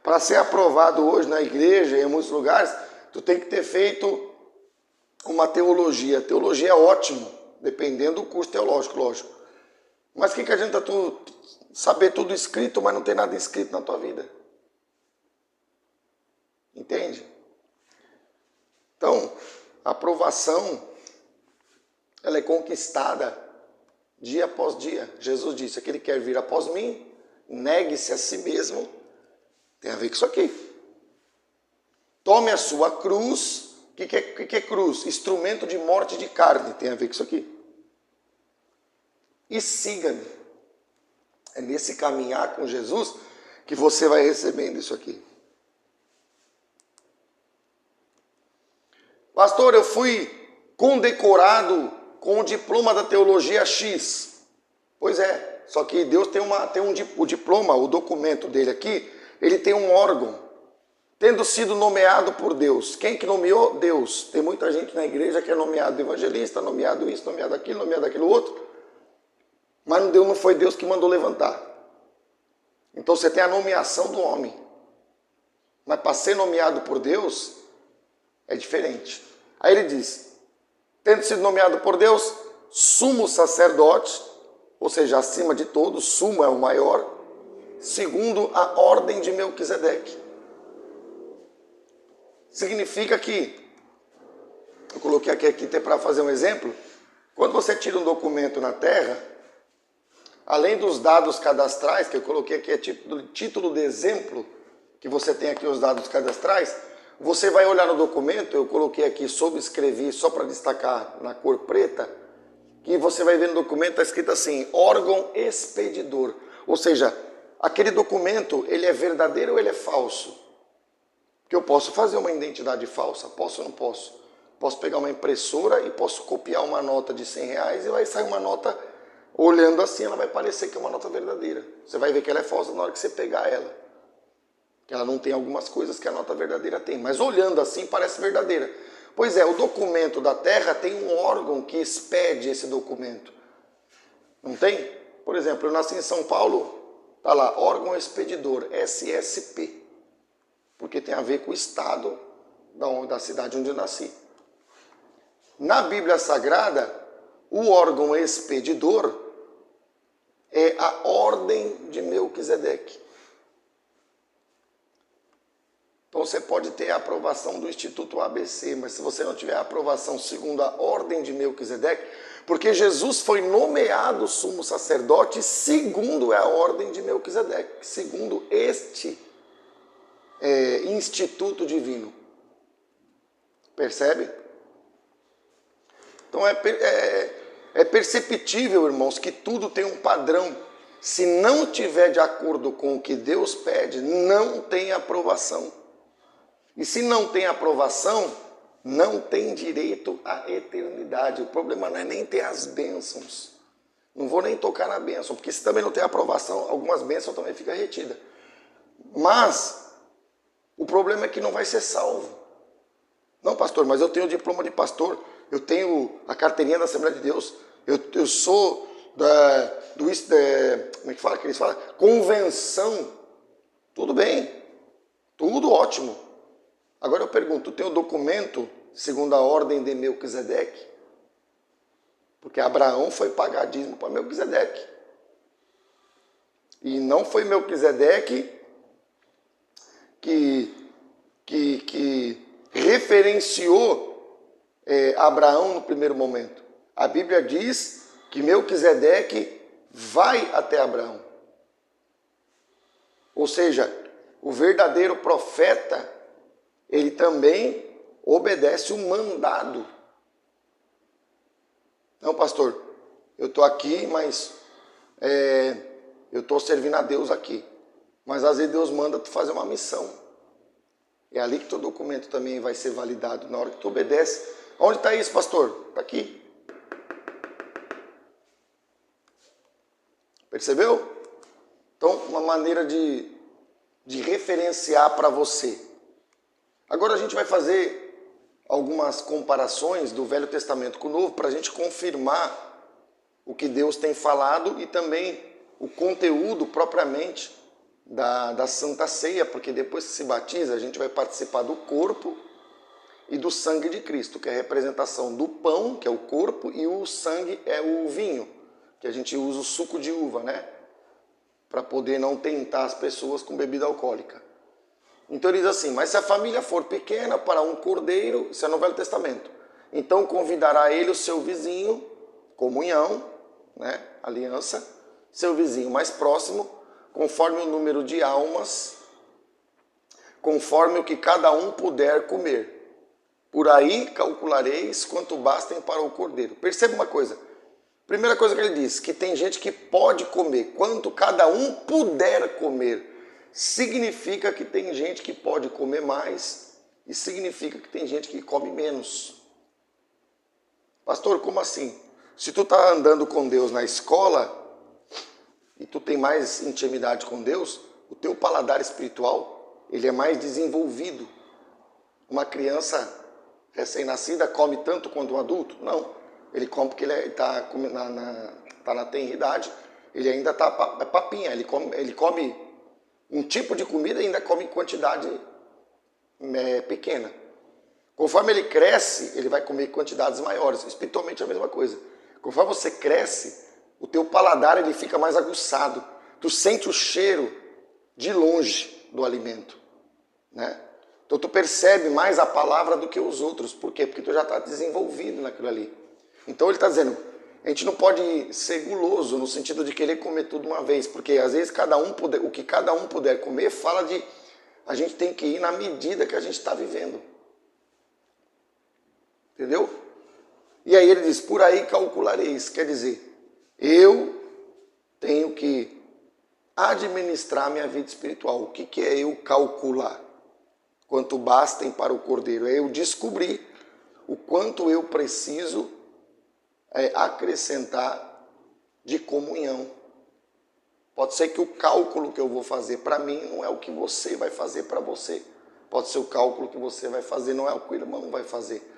Para ser aprovado hoje na igreja e em muitos lugares, tu tem que ter feito uma teologia. Teologia é ótimo, dependendo do curso teológico, lógico. Mas o que adianta tu saber tudo escrito, mas não ter nada escrito na tua vida? Entende? Então, a aprovação, ela é conquistada dia após dia. Jesus disse, aquele que quer vir após mim, negue-se a si mesmo. Tem a ver com isso aqui. Tome a sua cruz. O que é cruz? Instrumento de morte de carne. Tem a ver com isso aqui. E siga-me. É nesse caminhar com Jesus que você vai recebendo isso aqui. Pastor, eu fui condecorado com o diploma da teologia X. Pois é, só que Deus tem o diploma, o documento dele aqui, ele tem um órgão. Tendo sido nomeado por Deus. Quem que nomeou? Deus. Tem muita gente na igreja que é nomeado evangelista, nomeado isso, nomeado aquilo outro. Mas não foi Deus que mandou levantar. Então você tem a nomeação do homem. Mas para ser nomeado por Deus, é diferente. Aí ele diz, Tendo sido nomeado por Deus sumo sacerdote, ou seja, acima de todos, sumo é o maior, segundo a ordem de Melquisedeque. Significa que, eu coloquei aqui para fazer um exemplo, quando você tira um documento na terra, além dos dados cadastrais, que eu coloquei aqui, é título de exemplo, que você tem aqui os dados cadastrais, você vai olhar no documento, eu coloquei aqui, sobrescrevi, só para destacar na cor preta, que você vai ver no documento, está escrito assim, órgão expedidor. Ou seja, aquele documento, ele é verdadeiro ou ele é falso? Porque eu posso fazer uma identidade falsa, posso ou não posso? Posso pegar uma impressora e posso copiar uma nota de R$100 e vai sair uma nota, olhando assim, ela vai parecer que é uma nota verdadeira. Você vai ver que ela é falsa na hora que você pegar ela. Que ela não tem algumas coisas que a nota verdadeira tem, mas olhando assim parece verdadeira. Pois é, o documento da terra tem um órgão que expede esse documento. Não tem? Por exemplo, eu nasci em São Paulo, tá lá, órgão expedidor, SSP. Porque tem a ver com o estado da cidade onde eu nasci. Na Bíblia Sagrada, o órgão expedidor é a ordem de Melquisedeque. Então você pode ter a aprovação do Instituto ABC, mas se você não tiver a aprovação segundo a ordem de Melquisedeque, porque Jesus foi nomeado sumo sacerdote segundo a ordem de Melquisedeque, segundo este instituto divino. Percebe? Então é perceptível, irmãos, que tudo tem um padrão. Se não tiver de acordo com o que Deus pede, não tem aprovação. E se não tem aprovação, não tem direito à eternidade. O problema não é nem ter as bênçãos. Não vou nem tocar na bênção, porque se também não tem aprovação, algumas bênçãos também ficam retidas. Mas o problema é que não vai ser salvo. Não, pastor, mas eu tenho o diploma de pastor, eu tenho a carteirinha da Assembleia de Deus, eu sou como é que fala? Que eles falam? Convenção. Tudo bem, tudo ótimo. Agora eu pergunto, tem o documento segundo a ordem de Melquisedeque? Porque Abraão foi pagar dízimo para Melquisedeque. E não foi Melquisedeque que referenciou Abraão no primeiro momento. A Bíblia diz que Melquisedeque vai até Abraão. Ou seja, o verdadeiro profeta, ele também obedece o mandado. Não, pastor, eu estou aqui, mas eu estou servindo a Deus aqui. Mas às vezes Deus manda tu fazer uma missão. É ali que teu documento também vai ser validado, na hora que tu obedece. Onde está isso, pastor? Está aqui. Percebeu? Então, uma maneira de referenciar para você. Agora a gente vai fazer algumas comparações do Velho Testamento com o Novo para a gente confirmar o que Deus tem falado e também o conteúdo propriamente da Santa Ceia, porque depois que se batiza a gente vai participar do corpo e do sangue de Cristo, que é a representação do pão, que é o corpo, e o sangue é o vinho, que a gente usa o suco de uva, né? Para poder não tentar as pessoas com bebida alcoólica. Então ele diz assim, mas se a família for pequena para um cordeiro, isso é no Velho Testamento, então convidará ele o seu vizinho, comunhão, né? Aliança, seu vizinho mais próximo, conforme o número de almas, conforme o que cada um puder comer. Por aí calculareis quanto bastem para o cordeiro. Perceba uma coisa. Primeira coisa que ele diz, que tem gente que pode comer, quanto cada um puder comer. Significa que tem gente que pode comer mais e significa que tem gente que come menos. Pastor, como assim? Se tu está andando com Deus na escola e tu tem mais intimidade com Deus, o teu paladar espiritual ele é mais desenvolvido. Uma criança recém-nascida come tanto quanto um adulto? Não. Ele come porque ele está na tenridade, ele ainda está papinha, ele come um tipo de comida e ainda come em quantidade pequena. Conforme ele cresce, ele vai comer quantidades maiores. Espiritualmente é a mesma coisa. Conforme você cresce, o teu paladar ele fica mais aguçado. Tu sente o cheiro de longe do alimento, né? Então tu percebe mais a palavra do que os outros. Por quê? Porque tu já está desenvolvido naquilo ali. Então ele está dizendo, a gente não pode ser guloso no sentido de querer comer tudo uma vez, porque às vezes o que cada um puder comer fala de a gente tem que ir na medida que a gente está vivendo. Entendeu? E aí ele diz, por aí calculareis. Quer dizer, eu tenho que administrar minha vida espiritual. O que é eu calcular? Quanto bastem para o cordeiro? É eu descobrir o quanto eu preciso acrescentar de comunhão. Pode ser que o cálculo que eu vou fazer para mim não é o que você vai fazer para você. Pode ser o cálculo que você vai fazer não é o que o irmão vai fazer.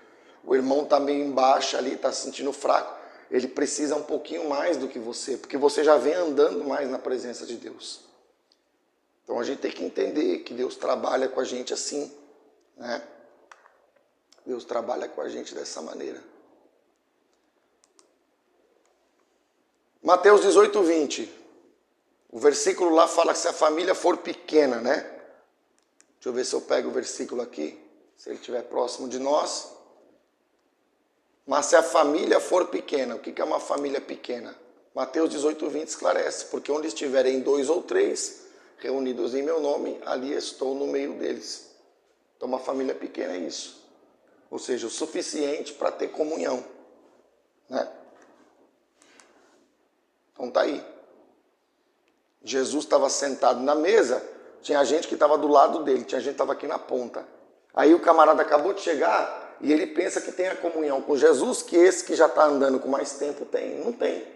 O irmão está meio embaixo ali, está se sentindo fraco. Ele precisa um pouquinho mais do que você, porque você já vem andando mais na presença de Deus. Então a gente tem que entender que Deus trabalha com a gente assim, né? Deus trabalha com a gente dessa maneira. Mateus 18, 20. O versículo lá fala que se a família for pequena, né? Deixa eu ver se eu pego o versículo aqui, se ele estiver próximo de nós. Mas se a família for pequena, o que é uma família pequena? Mateus 18, 20 esclarece, porque onde estiverem 2 ou 3 reunidos em meu nome, ali estou no meio deles. Então uma família pequena é isso. Ou seja, o suficiente para ter comunhão, né? Então tá aí. Jesus estava sentado na mesa, tinha gente que estava do lado dele, tinha gente que estava aqui na ponta. Aí o camarada acabou de chegar e ele pensa que tem a comunhão com Jesus, que esse que já está andando com mais tempo tem. Não tem.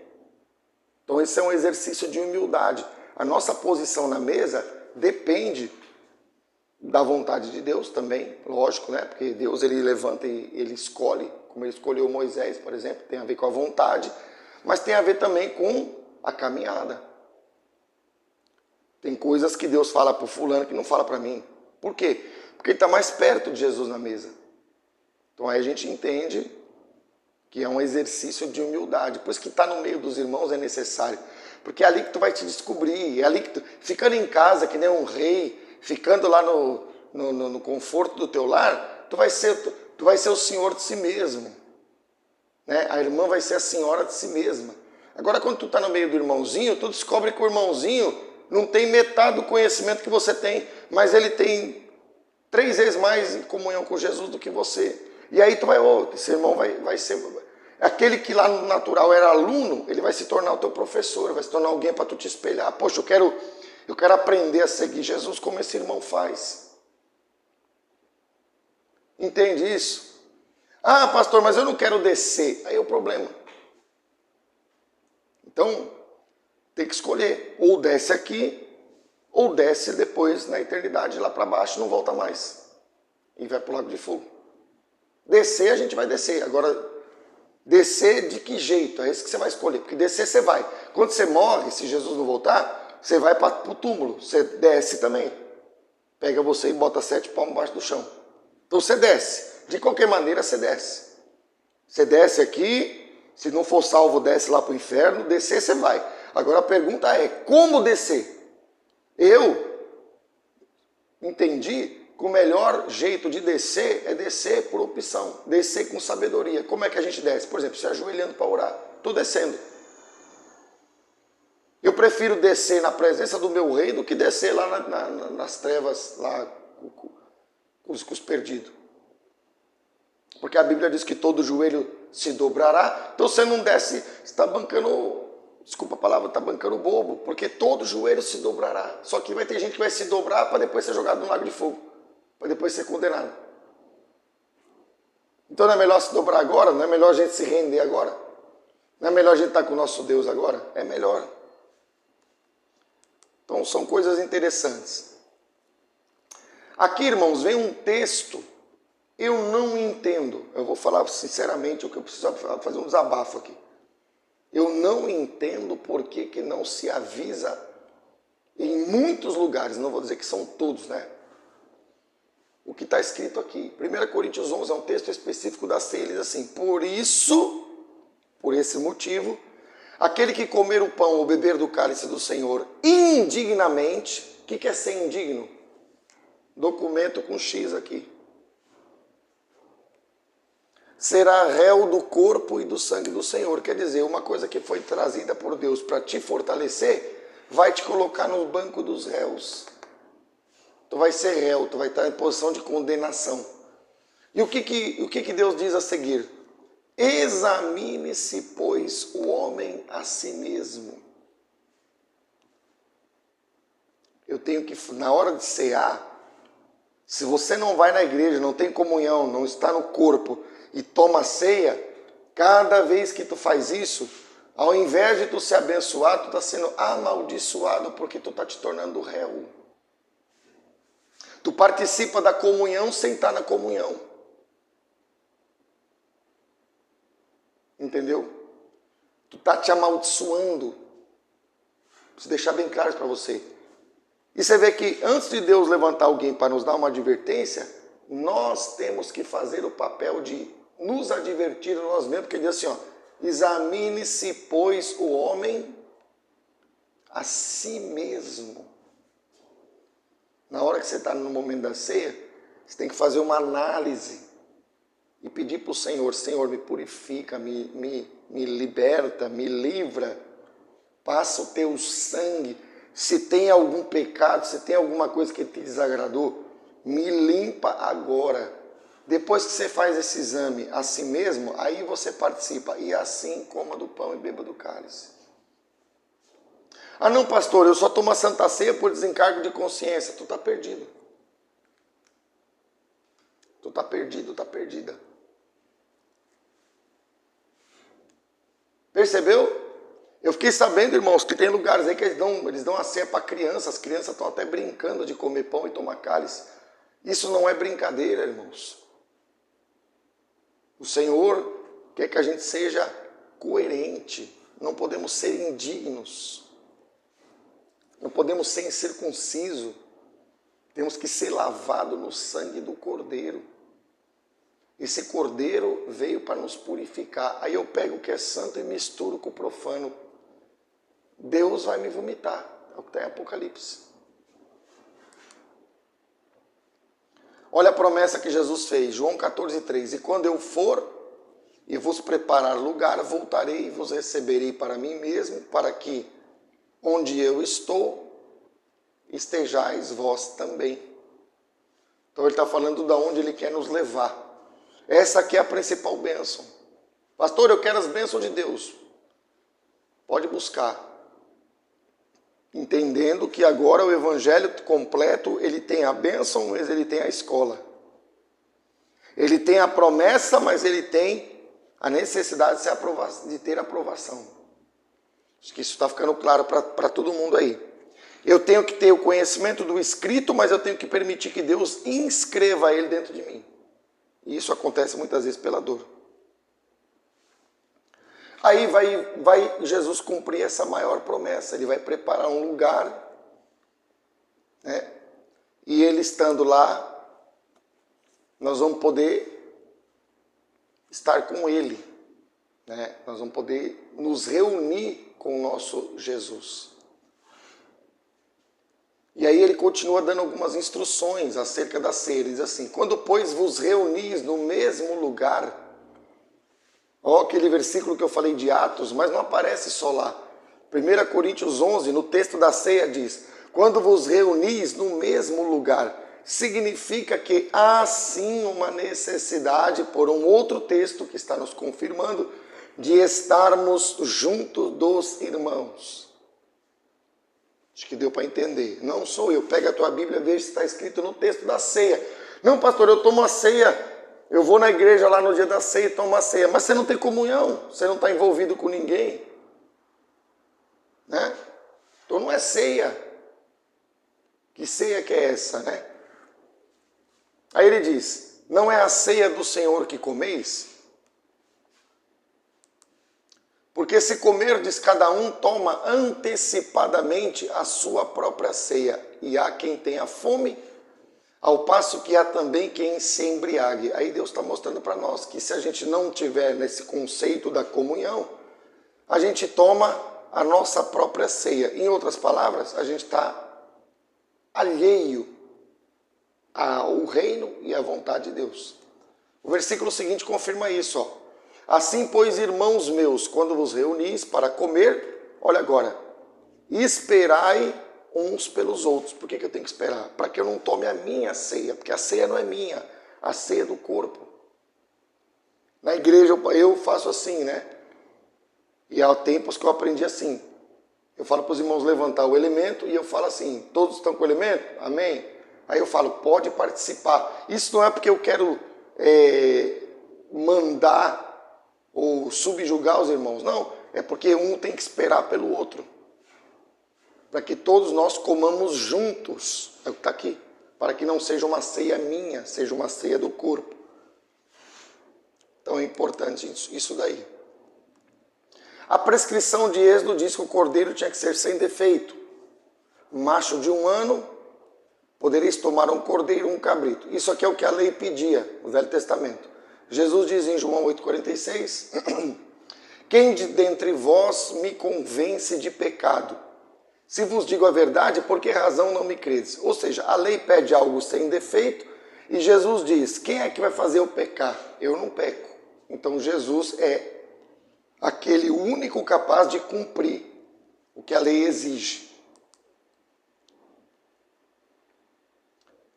Então esse é um exercício de humildade. A nossa posição na mesa depende da vontade de Deus também, lógico, né? Porque Deus ele levanta e ele escolhe, como ele escolheu Moisés, por exemplo, tem a ver com a vontade, mas tem a ver também com a caminhada. Tem coisas que Deus fala para o fulano que não fala para mim. Por quê? Porque ele está mais perto de Jesus na mesa. Então aí a gente entende que é um exercício de humildade. Por isso que estar no meio dos irmãos é necessário. Porque é ali que tu vai te descobrir. É ali que tu, ficando em casa que nem um rei, ficando lá no conforto do teu lar, tu vai ser o senhor de si mesmo, né? A irmã vai ser a senhora de si mesma. Agora quando tu está no meio do irmãozinho, tu descobre que o irmãozinho não tem metade do conhecimento que você tem, mas ele tem 3 vezes mais em comunhão com Jesus do que você. E aí tu vai, esse irmão vai ser... Aquele que lá no natural era aluno, ele vai se tornar o teu professor, vai se tornar alguém para tu te espelhar. Poxa, eu quero aprender a seguir Jesus como esse irmão faz. Entende isso? Ah, pastor, mas eu não quero descer. Aí é o problema. Então, tem que escolher. Ou desce aqui, ou desce depois na eternidade lá para baixo e não volta mais. E vai para o lago de fogo. Descer, a gente vai descer. Agora, descer de que jeito? É isso que você vai escolher. Porque descer, você vai. Quando você morre, se Jesus não voltar, você vai para o túmulo. Você desce também. Pega você e bota 7 palmos embaixo do chão. Então você desce. De qualquer maneira, você desce. Você desce aqui. Se não for salvo, desce lá para o inferno. Descer, você vai. Agora a pergunta é, como descer? Eu entendi que o melhor jeito de descer é descer por opção, descer com sabedoria. Como é que a gente desce? Por exemplo, se ajoelhando para orar, estou descendo. Eu prefiro descer na presença do meu rei do que descer lá nas trevas, lá com os perdidos. Porque a Bíblia diz que todo joelho se dobrará, então você não desce, você está bancando... Desculpa a palavra, está bancando bobo, porque todo joelho se dobrará. Só que vai ter gente que vai se dobrar para depois ser jogado no lago de fogo, para depois ser condenado. Então não é melhor se dobrar agora? Não é melhor a gente se render agora? Não é melhor a gente estar com o nosso Deus agora? É melhor. Então são coisas interessantes. Aqui, irmãos, vem um texto, eu não entendo. Eu vou falar sinceramente o que eu preciso fazer um desabafo aqui. Eu não entendo por que não se avisa em muitos lugares, não vou dizer que são todos, né? o que está escrito aqui. 1 Coríntios 11 é um texto específico da ceia, ele diz assim: por isso, por esse motivo, aquele que comer o pão ou beber do cálice do Senhor indignamente, o que é ser indigno? Documento com X aqui. Será réu do corpo e do sangue do Senhor. Quer dizer, uma coisa que foi trazida por Deus para te fortalecer, vai te colocar no banco dos réus. Tu vai ser réu, tu vai estar em posição de condenação. E o que Deus diz a seguir? Examine-se, pois, o homem a si mesmo. Eu tenho que, na hora de cear, se você não vai na igreja, não tem comunhão, não está no corpo e toma ceia, cada vez que tu faz isso, ao invés de tu ser abençoado, tu está sendo amaldiçoado porque tu está te tornando réu. Tu participa da comunhão sem estar na comunhão. Entendeu? Tu está te amaldiçoando. Preciso deixar bem claro para você. E você vê que antes de Deus levantar alguém para nos dar uma advertência, nós temos que fazer o papel de nos advertir a nós mesmos, porque ele diz assim, ó, examine-se, pois, o homem a si mesmo. Na hora que você está no momento da ceia, você tem que fazer uma análise e pedir para o Senhor, Senhor, me purifica, me liberta, me livra, passa o teu sangue. Se tem algum pecado, se tem alguma coisa que te desagradou, me limpa agora. Depois que você faz esse exame a si mesmo, aí você participa. E assim coma do pão e beba do cálice. Ah não, pastor, eu só tomo a Santa Ceia por desencargo de consciência. Tu está perdido. Tu está perdido, está perdida. Percebeu? Eu fiquei sabendo, irmãos, que tem lugares aí que eles dão a ceia para crianças. As crianças estão até brincando de comer pão e tomar cálice. Isso não é brincadeira, irmãos. O Senhor quer que a gente seja coerente. Não podemos ser indignos. Não podemos ser incircunciso. Temos que ser lavado no sangue do Cordeiro. Esse Cordeiro veio para nos purificar. Aí eu pego o que é santo e misturo com o profano. Deus vai me vomitar. É o que está em Apocalipse. Olha a promessa que Jesus fez. João 14,3. E quando eu for e vos preparar lugar, voltarei e vos receberei para mim mesmo, para que onde eu estou, estejais vós também. Então ele está falando de onde ele quer nos levar. Essa aqui é a principal bênção. Pastor, eu quero as bênçãos de Deus. Pode buscar. Entendendo que agora o evangelho completo, ele tem a bênção, mas ele tem a escola. Ele tem a promessa, mas ele tem a necessidade de ter aprovação. Acho que isso está ficando claro para todo mundo aí. Eu tenho que ter o conhecimento do escrito, mas eu tenho que permitir que Deus inscreva ele dentro de mim. E isso acontece muitas vezes pela dor. Aí vai Jesus cumprir essa maior promessa. Ele vai preparar um lugar, né? E ele estando lá, nós vamos poder estar com ele, né? Nós vamos poder nos reunir com o nosso Jesus. E aí ele continua dando algumas instruções acerca da ceia. Ele diz assim, quando, pois, vos reunis no mesmo lugar... Ó, aquele versículo que eu falei de Atos, mas não aparece só lá. 1 Coríntios 11, no texto da ceia diz, quando vos reunis no mesmo lugar, significa que há sim uma necessidade, por um outro texto que está nos confirmando, de estarmos junto dos irmãos. Acho que deu para entender. Não sou eu. Pega a tua Bíblia e veja se está escrito no texto da ceia. Não, pastor, eu tomo a ceia. Eu vou na igreja lá no dia da ceia e tomo a ceia. Mas você não tem comunhão. Você não está envolvido com ninguém. Né? Então não é ceia. Que ceia que é essa, né? Aí ele diz, não é a ceia do Senhor que comeis? Porque se comerdes, cada um toma antecipadamente a sua própria ceia. E há quem tenha fome, Ao passo que há também quem se embriague. Aí Deus está mostrando para nós que se a gente não tiver nesse conceito da comunhão, a gente toma a nossa própria ceia. Em outras palavras, a gente está alheio ao reino e à vontade de Deus. O versículo seguinte confirma isso. Assim, pois, irmãos meus, quando vos reunis para comer, olha agora, esperai uns pelos outros. Por que eu tenho que esperar? Para que eu não tome a minha ceia, porque a ceia não é minha, a ceia é do corpo. Na igreja eu faço assim, né? E há tempos que eu aprendi assim. Eu falo para os irmãos levantar o elemento e eu falo assim, todos estão com o elemento? Amém? Aí eu falo, pode participar. Isso não é porque eu quero mandar ou subjugar os irmãos, não. É porque um tem que esperar pelo outro. Para que todos nós comamos juntos, é o que está aqui, para que não seja uma ceia minha, seja uma ceia do corpo. Então é importante isso daí. A prescrição de Êxodo diz que o cordeiro tinha que ser sem defeito. Macho de 1 ano, podereis tomar um cordeiro e um cabrito. Isso aqui é o que a lei pedia, no Velho Testamento. Jesus diz em João 8,46, quem de dentre vós me convence de pecado? Se vos digo a verdade, por que razão não me credes? Ou seja, a lei pede algo sem defeito e Jesus diz, quem é que vai fazer eu pecar? Eu não peco. Então Jesus é aquele único capaz de cumprir o que a lei exige.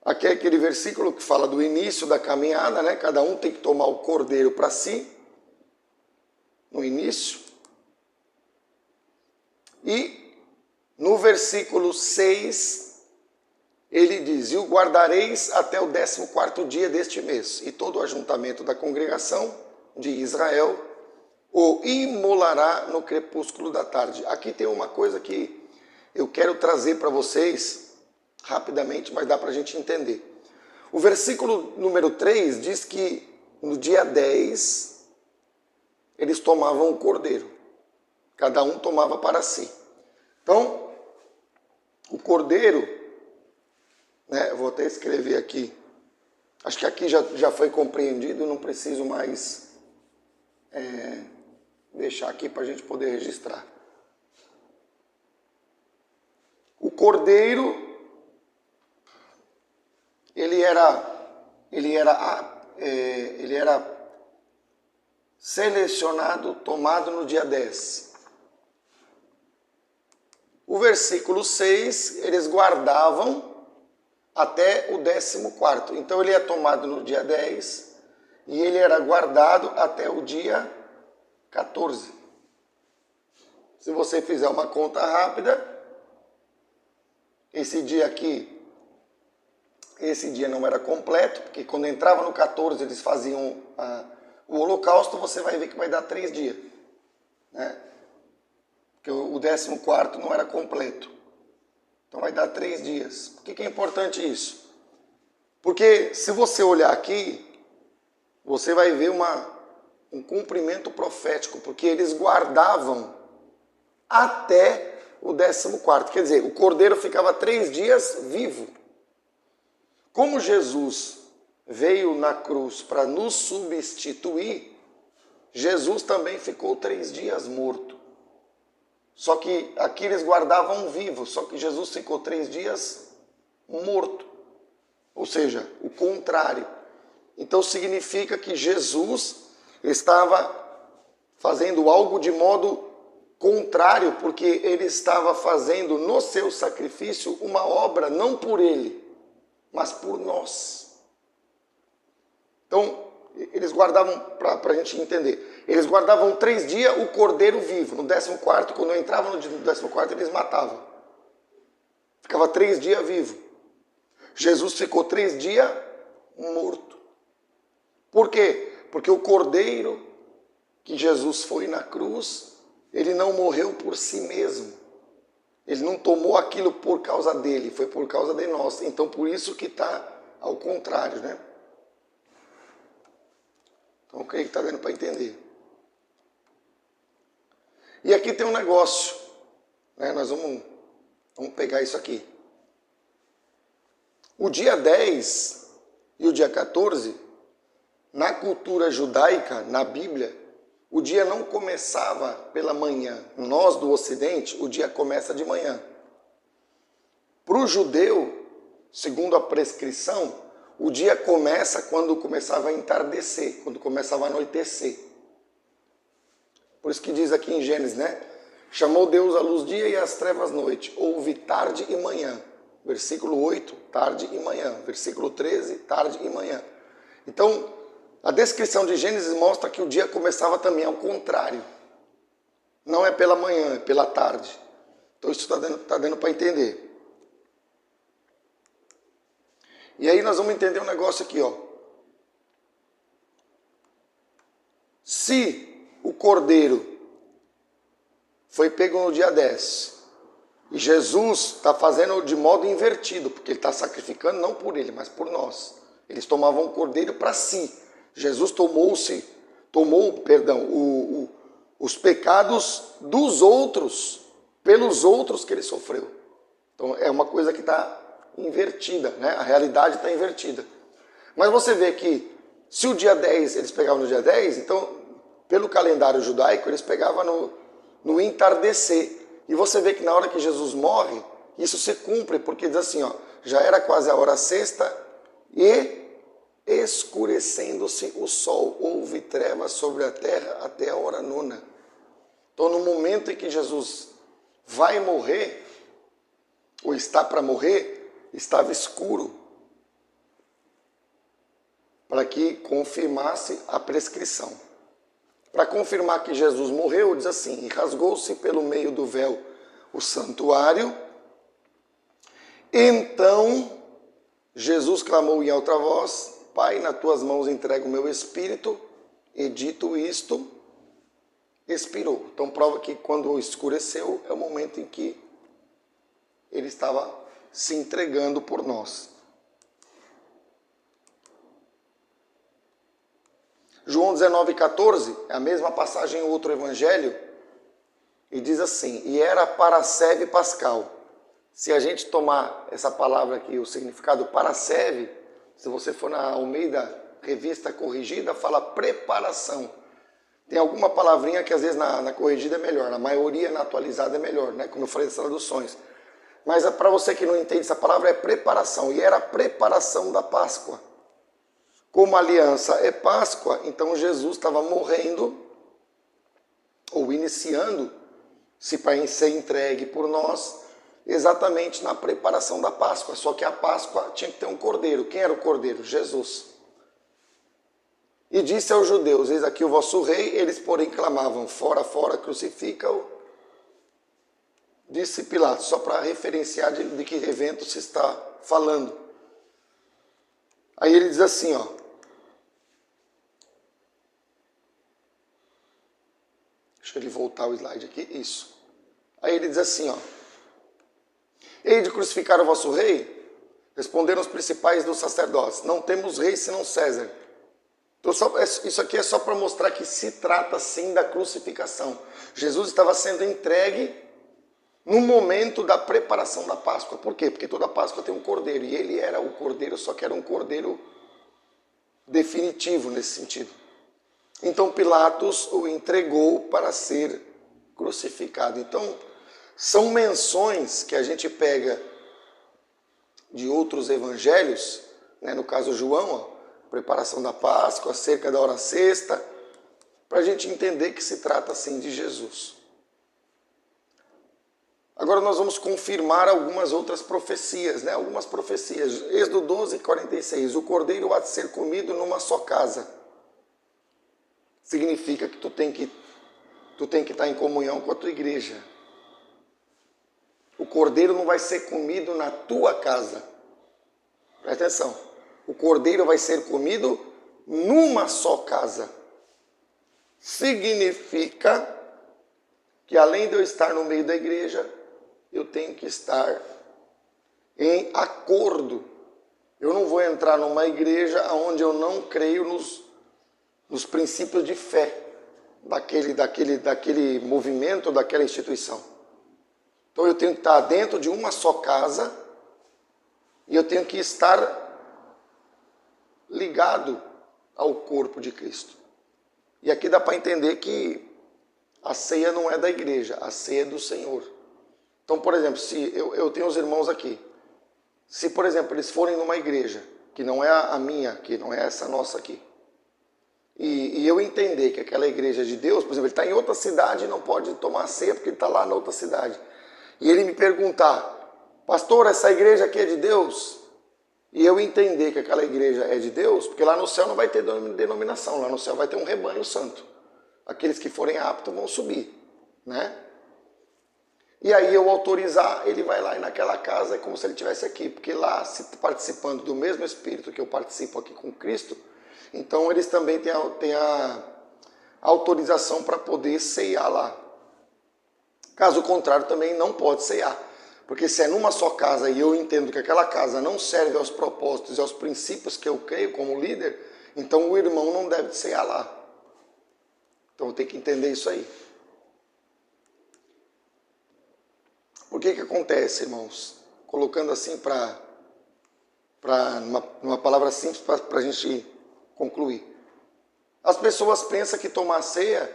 Aqui é aquele versículo que fala do início da caminhada, né? Cada um tem que tomar o cordeiro para si, no início. E no versículo 6, ele diz, e o guardareis até o 14º dia deste mês, e todo o ajuntamento da congregação de Israel o imolará no crepúsculo da tarde. Aqui tem uma coisa que eu quero trazer para vocês, rapidamente, mas dá para a gente entender. O versículo número 3 diz que no dia 10, eles tomavam o cordeiro. Cada um tomava para si. Então, o cordeiro, né, vou até escrever aqui, acho que aqui já foi compreendido, não preciso mais deixar aqui para a gente poder registrar. O cordeiro, ele era selecionado, tomado no dia 10. O versículo 6, eles guardavam até o 14º. Então ele é tomado no dia 10 e ele era guardado até o dia 14. Se você fizer uma conta rápida, esse dia aqui, esse dia não era completo, porque quando entrava no 14 eles faziam o holocausto, você vai ver que vai dar 3 dias, né? Porque o 14º não era completo. Então vai dar 3 dias. Por que é importante isso? Porque se você olhar aqui, você vai ver um cumprimento profético, porque eles guardavam até o 14º. Quer dizer, o cordeiro ficava 3 dias vivo. Como Jesus veio na cruz para nos substituir, Jesus também ficou 3 dias morto. Só que aqui eles guardavam vivo, só que Jesus ficou 3 dias morto. Ou seja, o contrário. Então significa que Jesus estava fazendo algo de modo contrário, porque ele estava fazendo no seu sacrifício uma obra não por ele, mas por nós. Então, eles guardavam, para a gente entender, eles guardavam 3 dias o cordeiro vivo. No 14º, quando entrava no 14º, eles matavam. Ficava 3 dias vivo. Jesus ficou 3 dias morto. Por quê? Porque o cordeiro que Jesus foi na cruz, ele não morreu por si mesmo. Ele não tomou aquilo por causa dele, foi por causa de nós. Então, por isso que está ao contrário, né? Então, eu creio que está dando para entender. E aqui tem um negócio, né? Nós vamos pegar isso aqui. O dia 10 e o dia 14, na cultura judaica, na Bíblia, o dia não começava pela manhã. Nós do Ocidente, o dia começa de manhã. Para o judeu, segundo a prescrição, o dia começa quando começava a entardecer, quando começava a anoitecer. Por isso que diz aqui em Gênesis, né? Chamou Deus a luz dia e as trevas noite. Houve tarde e manhã. Versículo 8, tarde e manhã. Versículo 13, tarde e manhã. Então, a descrição de Gênesis mostra que o dia começava também ao contrário. Não é pela manhã, é pela tarde. Então isso está dando para entender. E aí nós vamos entender um negócio aqui, ó. Se o cordeiro foi pego no dia 10 e Jesus está fazendo de modo invertido, porque ele está sacrificando não por ele, mas por nós. Eles tomavam o cordeiro para si. Jesus tomou os pecados dos outros, pelos outros que ele sofreu. Então é uma coisa que está invertida, né? A realidade está invertida. Mas você vê que se o dia 10 eles pegavam no dia 10, então pelo calendário judaico eles pegavam no entardecer. E você vê que na hora que Jesus morre, isso se cumpre, porque diz assim, ó, já era quase a hora sexta e escurecendo-se o sol, houve trevas sobre a terra até a hora nona. Então, no momento em que Jesus vai morrer, ou está para morrer, estava escuro, para que confirmasse a prescrição. Para confirmar que Jesus morreu, diz assim, e rasgou-se pelo meio do véu o santuário, então Jesus clamou em alta voz, Pai, nas tuas mãos entrego o meu espírito, e dito isto, expirou. Então prova que quando escureceu é o momento em que ele estava se entregando por nós. João 19,14, é a mesma passagem em outro evangelho, e diz assim, e era parasceve pascal. Se a gente tomar essa palavra aqui, o significado parasceve, se você for na Almeida Revista Corrigida, fala preparação. Tem alguma palavrinha que às vezes na corrigida é melhor, na maioria na atualizada é melhor, né? Como eu falei das traduções. Mas para você que não entende essa palavra, é preparação. E era a preparação da Páscoa. Como a aliança é Páscoa, então Jesus estava morrendo, ou iniciando-se para ser entregue por nós, exatamente na preparação da Páscoa. Só que a Páscoa tinha que ter um cordeiro. Quem era o cordeiro? Jesus. E disse aos judeus, eis aqui o vosso rei, eles porém clamavam, fora, fora, crucifica-o. Disse Pilatos, só para referenciar de que evento se está falando. Aí ele diz assim, ó. Deixa ele voltar o slide aqui, isso. Aí ele diz assim, ó. Hei de crucificar o vosso rei? Responderam os principais dos sacerdotes, não temos rei senão César. Então, isso aqui é só para mostrar que se trata sim da crucificação. Jesus estava sendo entregue no momento da preparação da Páscoa. Por quê? Porque toda Páscoa tem um cordeiro, e ele era o cordeiro, só que era um cordeiro definitivo nesse sentido. Então Pilatos o entregou para ser crucificado. Então, são menções que a gente pega de outros evangelhos, né? No caso João, ó, preparação da Páscoa, cerca da hora sexta, para a gente entender que se trata assim de Jesus. Agora nós vamos confirmar algumas outras profecias, né? Algumas profecias. Êxodo 12, 46. O cordeiro há de ser comido numa só casa. Significa que tu tem que estar em comunhão com a tua igreja. O cordeiro não vai ser comido na tua casa. Presta atenção. O cordeiro vai ser comido numa só casa. Significa que além de eu estar no meio da igreja, eu tenho que estar em acordo. Eu não vou entrar numa igreja onde eu não creio nos princípios de fé daquele movimento, daquela instituição. Então eu tenho que estar dentro de uma só casa, E eu tenho que estar ligado ao corpo de Cristo. E aqui dá para entender que a ceia não é da igreja, a ceia é do Senhor. Então, por exemplo, se eu tenho os irmãos aqui, se, por exemplo, eles forem numa igreja, que não é a minha aqui, não é essa nossa aqui, e eu entender que aquela igreja é de Deus, por exemplo, ele está em outra cidade e não pode tomar ceia porque ele está lá na outra cidade, e ele me perguntar, pastor, essa igreja aqui é de Deus? E eu entender que aquela igreja é de Deus, porque lá no céu não vai ter denominação, lá no céu vai ter um rebanho santo. Aqueles que forem aptos vão subir, né? E aí eu autorizar, ele vai lá e naquela casa é como se ele estivesse aqui, porque lá, se participando do mesmo Espírito que eu participo aqui com Cristo, então eles também têm a autorização para poder ceiar lá. Caso contrário, também não pode ceiar. Porque se é numa só casa e eu entendo que aquela casa não serve aos propósitos e aos princípios que eu creio como líder, então o irmão não deve ceiar lá. Então eu tenho que entender isso aí. Por que acontece, irmãos? Colocando assim numa palavra simples para a gente concluir. As pessoas pensam que tomar ceia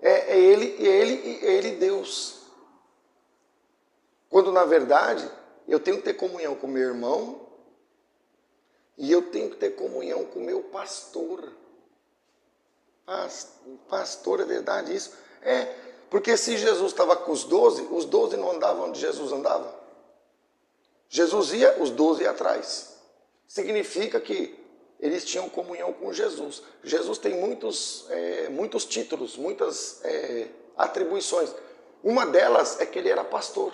é ele Deus. Quando, na verdade, eu tenho que ter comunhão com meu irmão e eu tenho que ter comunhão com meu pastor. Pastor, é verdade isso? É, porque se Jesus estava com os 12 não andavam onde Jesus andava. Jesus ia, os 12 iam atrás. Significa que eles tinham comunhão com Jesus. Jesus tem muitos títulos, muitas atribuições. Uma delas é que ele era pastor.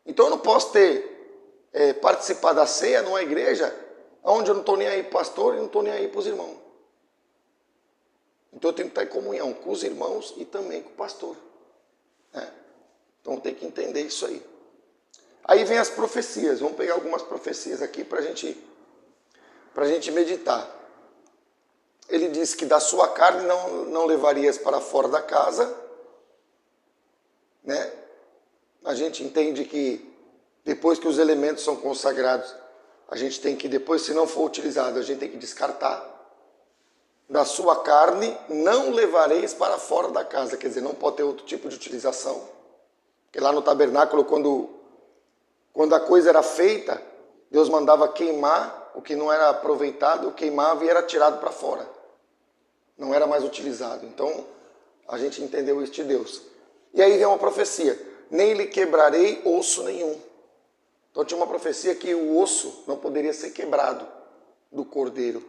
Então eu não posso participar da ceia numa igreja onde eu não estou nem aí para o pastor e não estou nem aí para os irmãos. Então eu tenho que estar em comunhão com os irmãos e também com o pastor. Né? Então eu tenho que entender isso aí. Aí vem as profecias. Vamos pegar algumas profecias aqui para a gente meditar. Ele diz que da sua carne não levarias para fora da casa. Né? A gente entende que depois que os elementos são consagrados, a gente tem que, depois, se não for utilizado, a gente tem que descartar. Da sua carne não levareis para fora da casa. Quer dizer, não pode ter outro tipo de utilização. Porque lá no tabernáculo, quando a coisa era feita, Deus mandava queimar o que não era aproveitado, queimava e era tirado para fora. Não era mais utilizado. Então, a gente entendeu isso de Deus. E aí vem uma profecia. Nem lhe quebrarei osso nenhum. Então tinha uma profecia que o osso não poderia ser quebrado do cordeiro.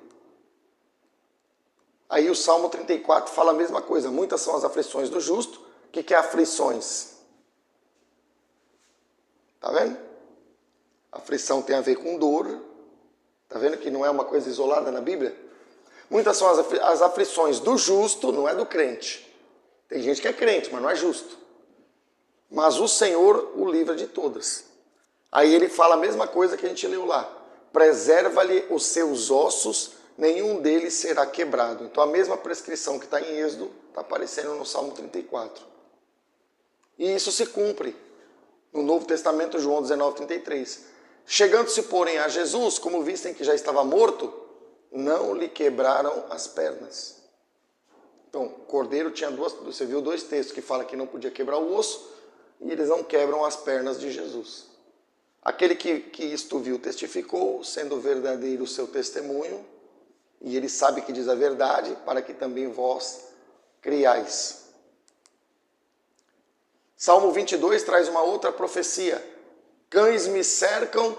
Aí o Salmo 34 fala a mesma coisa. Muitas são as aflições do justo. O que é aflições? Tá vendo? Aflição tem a ver com dor. Tá vendo que não é uma coisa isolada na Bíblia? Muitas são as aflições do justo, não é do crente. Tem gente que é crente, mas não é justo. Mas o Senhor o livra de todas. Aí ele fala a mesma coisa que a gente leu lá. Preserva-lhe os seus ossos, nenhum deles será quebrado. Então a mesma prescrição que está em Êxodo está aparecendo no Salmo 34. E isso se cumpre no Novo Testamento, João 19:33. Chegando-se, porém, a Jesus, como vistem que já estava morto, não lhe quebraram as pernas. Então, o cordeiro tinha você viu dois textos que falam que não podia quebrar o osso, e eles não quebram as pernas de Jesus. Aquele que isto viu testificou, sendo verdadeiro o seu testemunho, e ele sabe que diz a verdade, para que também vós creiais. Salmo 22 traz uma outra profecia. Cães me cercam,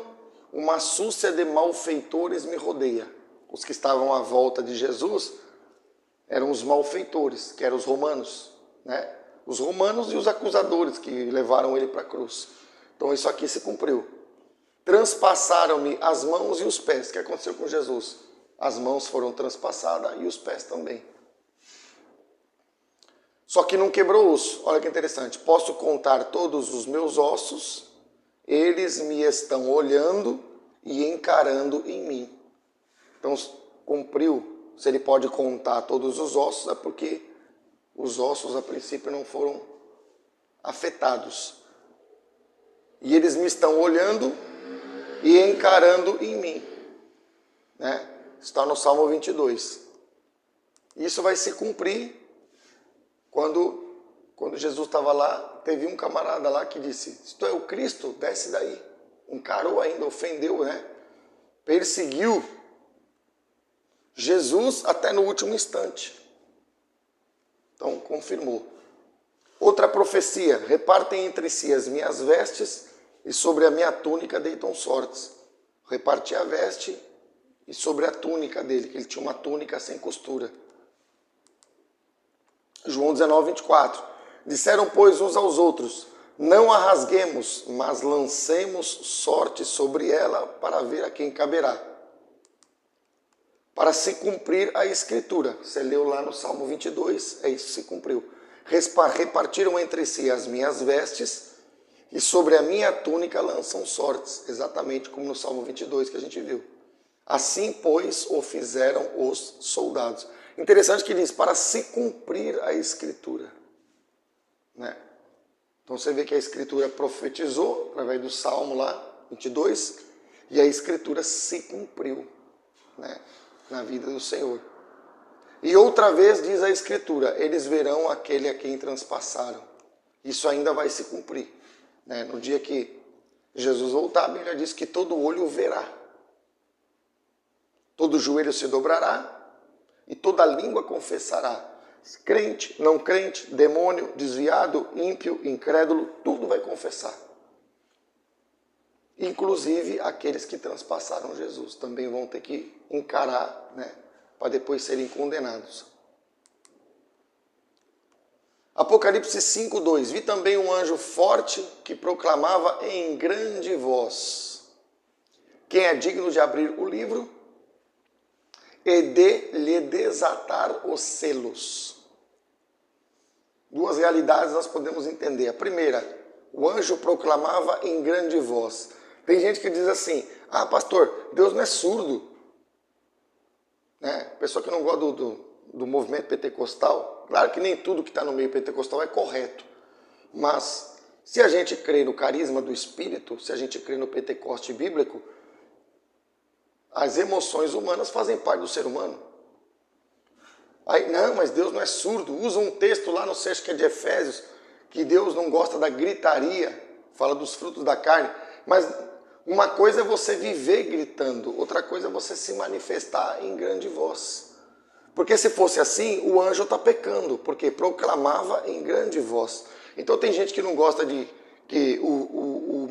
uma súcia de malfeitores me rodeia. Os que estavam à volta de Jesus eram os malfeitores, que eram os romanos, né? Os romanos e os acusadores que levaram ele para a cruz. Então isso aqui se cumpriu. Transpassaram-me as mãos e os pés. O que aconteceu com Jesus? As mãos foram transpassadas e os pés também. Só que não quebrou osso. Olha que interessante. Posso contar todos os meus ossos, eles me estão olhando e encarando em mim. Então cumpriu. Se ele pode contar todos os ossos, é porque os ossos, a princípio, não foram afetados. E eles me estão olhando e encarando em mim. Né? Está no Salmo 22. Isso vai se cumprir quando Jesus estava lá, teve um camarada lá que disse, se tu é o Cristo, desce daí. Encarou ainda, ofendeu, né? Perseguiu Jesus até no último instante. Então, confirmou. Outra profecia, repartem entre si as minhas vestes e sobre a minha túnica deitam sortes. Reparti a veste e sobre a túnica dele, que ele tinha uma túnica sem costura. João 19, 24. Disseram, pois, uns aos outros, não a rasguemos, mas lancemos sorte sobre ela para ver a quem caberá. Para se cumprir a Escritura. Você leu lá no Salmo 22, é isso que se cumpriu. Repartiram entre si as minhas vestes e sobre a minha túnica lançam sortes. Exatamente como no Salmo 22 que a gente viu. Assim, pois, o fizeram os soldados. Interessante que diz, para se cumprir a Escritura. Né? Então você vê que a Escritura profetizou, através do Salmo lá, 22, e a Escritura se cumpriu, né, na vida do Senhor. E outra vez diz a Escritura, eles verão aquele a quem transpassaram. Isso ainda vai se cumprir. Né? No dia que Jesus voltar, a Bíblia diz que todo olho verá. Todo joelho se dobrará e toda língua confessará. Crente, não crente, demônio, desviado, ímpio, incrédulo, tudo vai confessar. Inclusive aqueles que transpassaram Jesus também vão ter que encarar, né, para depois serem condenados. Apocalipse 5:2. Vi também um anjo forte que proclamava em grande voz: quem é digno de abrir o livro e de lhe desatar os selos. Duas realidades nós podemos entender. A primeira, o anjo proclamava em grande voz. Tem gente que diz assim, ah, pastor, Deus não é surdo. Né? Pessoa que não gosta do movimento pentecostal, claro que nem tudo que está no meio pentecostal é correto. Mas se a gente crê no carisma do Espírito, se a gente crê no Pentecoste bíblico, as emoções humanas fazem parte do ser humano. Aí, não, mas Deus não é surdo. Usa um texto lá, não sei, acho que é de Efésios, que Deus não gosta da gritaria, fala dos frutos da carne. Mas uma coisa é você viver gritando, outra coisa é você se manifestar em grande voz. Porque se fosse assim, o anjo está pecando, porque proclamava em grande voz. Então tem gente que não gosta de que o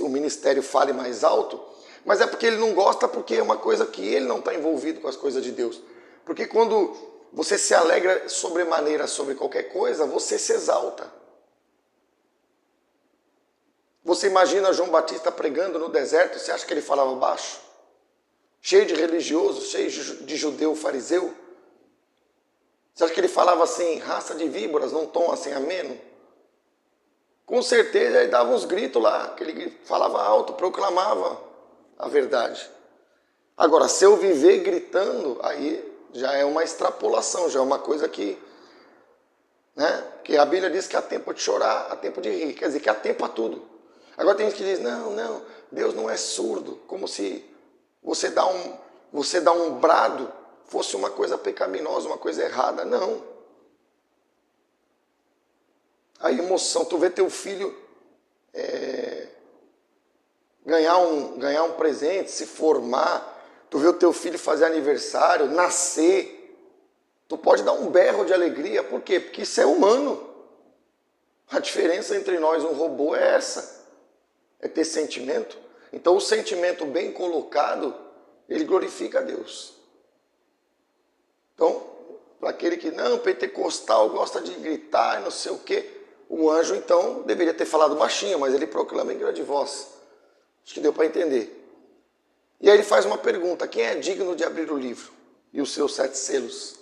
ministério fale mais alto, mas é porque ele não gosta, porque é uma coisa que ele não está envolvido com as coisas de Deus. Porque quando você se alegra sobremaneira sobre qualquer coisa, você se exalta. Você imagina João Batista pregando no deserto, você acha que ele falava baixo? Cheio de religioso, cheio de judeu fariseu? Você acha que ele falava assim, raça de víboras, num tom assim ameno? Com certeza ele dava uns gritos lá, que ele falava alto, proclamava a verdade. Agora, se eu viver gritando, aí já é uma extrapolação, já é uma coisa que, né? Que a Bíblia diz que há tempo de chorar, há tempo de rir, quer dizer que há tempo a tudo. Agora tem gente que diz, não, Deus não é surdo, como se você dá um brado fosse uma coisa pecaminosa, uma coisa errada. Não. A emoção, tu vê teu filho ganhar um presente, se formar, tu vê o teu filho fazer aniversário, nascer, tu pode dar um berro de alegria. Por quê? Porque isso é humano. A diferença entre nós e um robô é essa, é ter sentimento. Então o sentimento bem colocado, ele glorifica a Deus. Então, para aquele que não, pentecostal, gosta de gritar e não sei o quê, o anjo então deveria ter falado baixinho, mas ele proclama em grande voz. Acho que deu para entender. E aí ele faz uma pergunta, quem é digno de abrir o livro e os seus 7 selos?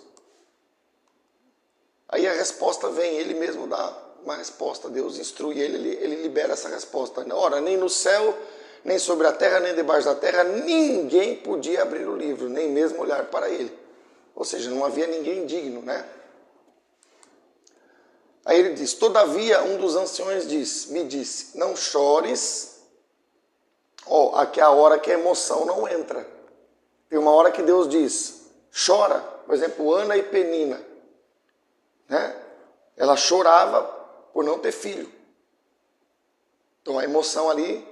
Aí a resposta vem, ele mesmo dá uma resposta, Deus instrui ele libera essa resposta. Ora, nem no céu, nem sobre a terra, nem debaixo da terra, ninguém podia abrir o livro, nem mesmo olhar para ele. Ou seja, não havia ninguém digno, né? Aí ele diz, todavia um dos anciões me disse, não chores, Ó, aqui é a hora que a emoção não entra. Tem uma hora que Deus diz, chora. Por exemplo, Ana e Penina, né? Ela chorava por não ter filho. Então a emoção ali,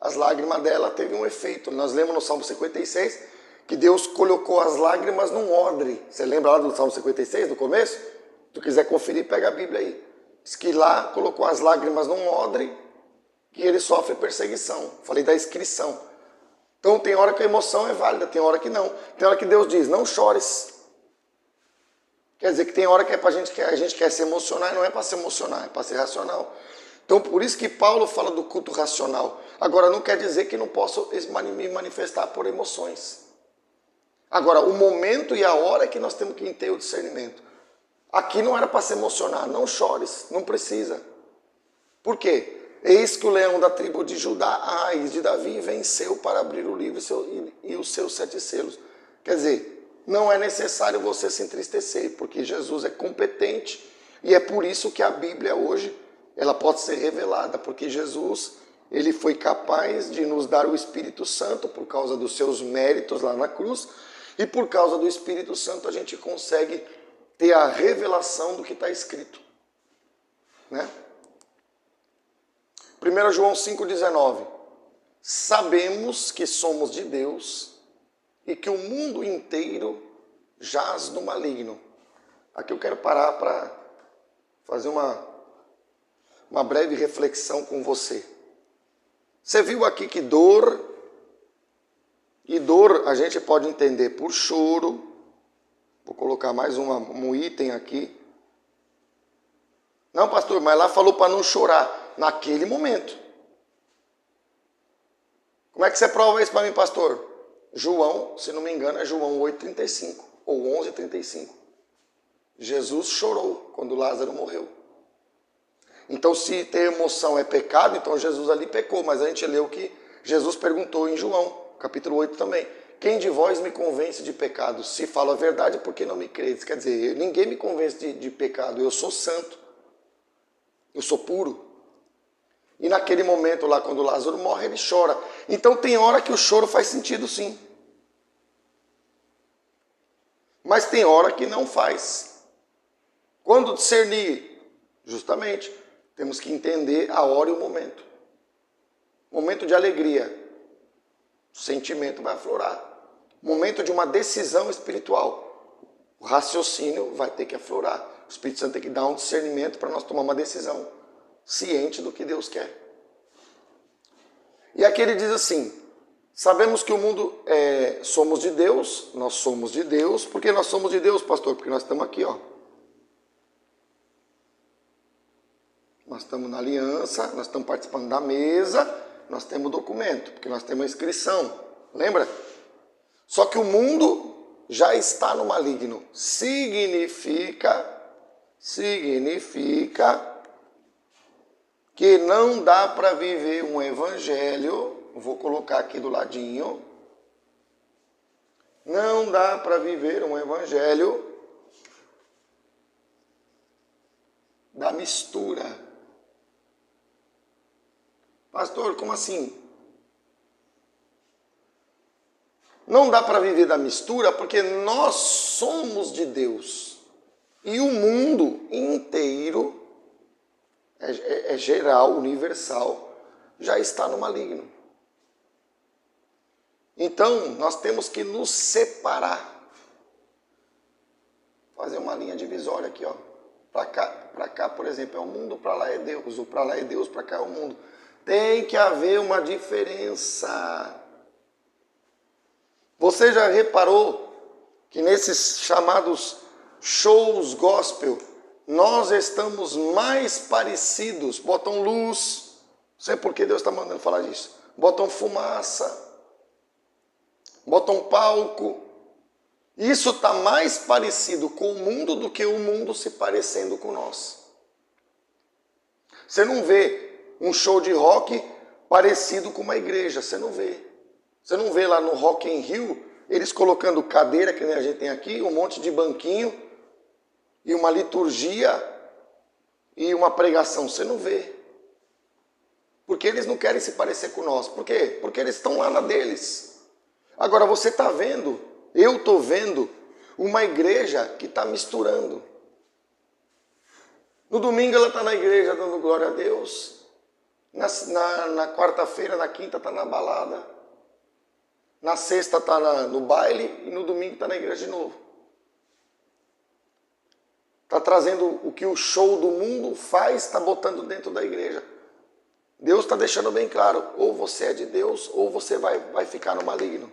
as lágrimas dela teve um efeito. Nós lemos no Salmo 56 que Deus colocou as lágrimas num odre. Você lembra lá do Salmo 56, do começo? Se tu quiser conferir, pega a Bíblia aí. Diz que lá colocou as lágrimas num odre e ele sofre perseguição. Falei da inscrição. Então tem hora que a emoção é válida, tem hora que não. Tem hora que Deus diz, não chores. Quer dizer que tem hora que é pra gente que a gente quer se emocionar e não é para se emocionar, é para ser racional. Então por isso que Paulo fala do culto racional. Agora não quer dizer que não posso me manifestar por emoções. Agora o momento e a hora é que nós temos que ter o discernimento. Aqui não era para se emocionar, não chores, não precisa. Por quê? Eis que o leão da tribo de Judá, a raiz de Davi, venceu para abrir o livro e os seus 7 selos. Quer dizer, não é necessário você se entristecer, porque Jesus é competente e é por isso que a Bíblia hoje ela pode ser revelada, porque Jesus ele foi capaz de nos dar o Espírito Santo por causa dos seus méritos lá na cruz e por causa do Espírito Santo a gente consegue ter a revelação do que está escrito, né? 1 João 5,19. Sabemos que somos de Deus e que o mundo inteiro jaz no maligno. Aqui eu quero parar para fazer uma breve reflexão com você. Você viu aqui que dor a gente pode entender por choro. Vou colocar mais um item aqui. Não, pastor, mas lá falou para não chorar. Naquele momento. Como é que você prova isso para mim, pastor? João, se não me engano, é João 8,35 ou 11,35. Jesus chorou quando Lázaro morreu. Então, se ter emoção é pecado, então Jesus ali pecou. Mas a gente leu que Jesus perguntou em João, capítulo 8 também. Quem de vós me convence de pecado? Se falo a verdade, por que não me credes? Quer dizer, ninguém me convence de pecado. Eu sou santo. Eu sou puro. E naquele momento lá, quando Lázaro morre, ele chora. Então tem hora que o choro faz sentido sim. Mas tem hora que não faz. Quando discernir? Justamente, temos que entender a hora e o momento. Momento de alegria, o sentimento vai aflorar. Momento de uma decisão espiritual, o raciocínio vai ter que aflorar. O Espírito Santo tem que dar um discernimento para nós tomar uma decisão ciente do que Deus quer. E aqui ele diz assim, sabemos que o mundo somos de Deus, nós somos de Deus. Por que nós somos de Deus, pastor? Porque nós estamos aqui, ó. Nós estamos na aliança, nós estamos participando da mesa, nós temos documento, porque nós temos a inscrição, lembra? Só que o mundo já está no maligno. Significa que não dá para viver um evangelho, vou colocar aqui do ladinho, não dá para viver um evangelho da mistura. Pastor, como assim? Não dá para viver da mistura porque nós somos de Deus. E o mundo inteiro, é geral, universal, já está no maligno. Então, nós temos que nos separar. Fazer uma linha divisória aqui, ó. Para cá, por exemplo, é o mundo, para lá é Deus. Ou para lá é Deus, para cá é o mundo. Tem que haver uma diferença. Você já reparou que nesses chamados shows gospel, nós estamos mais parecidos, botam luz, não sei por que Deus está mandando falar disso, botam fumaça, botam palco, isso está mais parecido com o mundo do que o mundo se parecendo com nós. Você não vê um show de rock parecido com uma igreja, você não vê. Você não vê lá no Rock in Rio, eles colocando cadeira, que nem a gente tem aqui, um monte de banquinho, e uma liturgia, e uma pregação, você não vê. Porque eles não querem se parecer com nós. Por quê? Porque eles estão lá na deles. Agora você está vendo, eu estou vendo, uma igreja que está misturando. No domingo ela está na igreja dando glória a Deus. Na quarta-feira, na quinta está na balada. Na sexta está no baile e no domingo está na igreja de novo. Está trazendo o que o show do mundo faz, está botando dentro da igreja. Deus está deixando bem claro, ou você é de Deus, ou você vai ficar no maligno.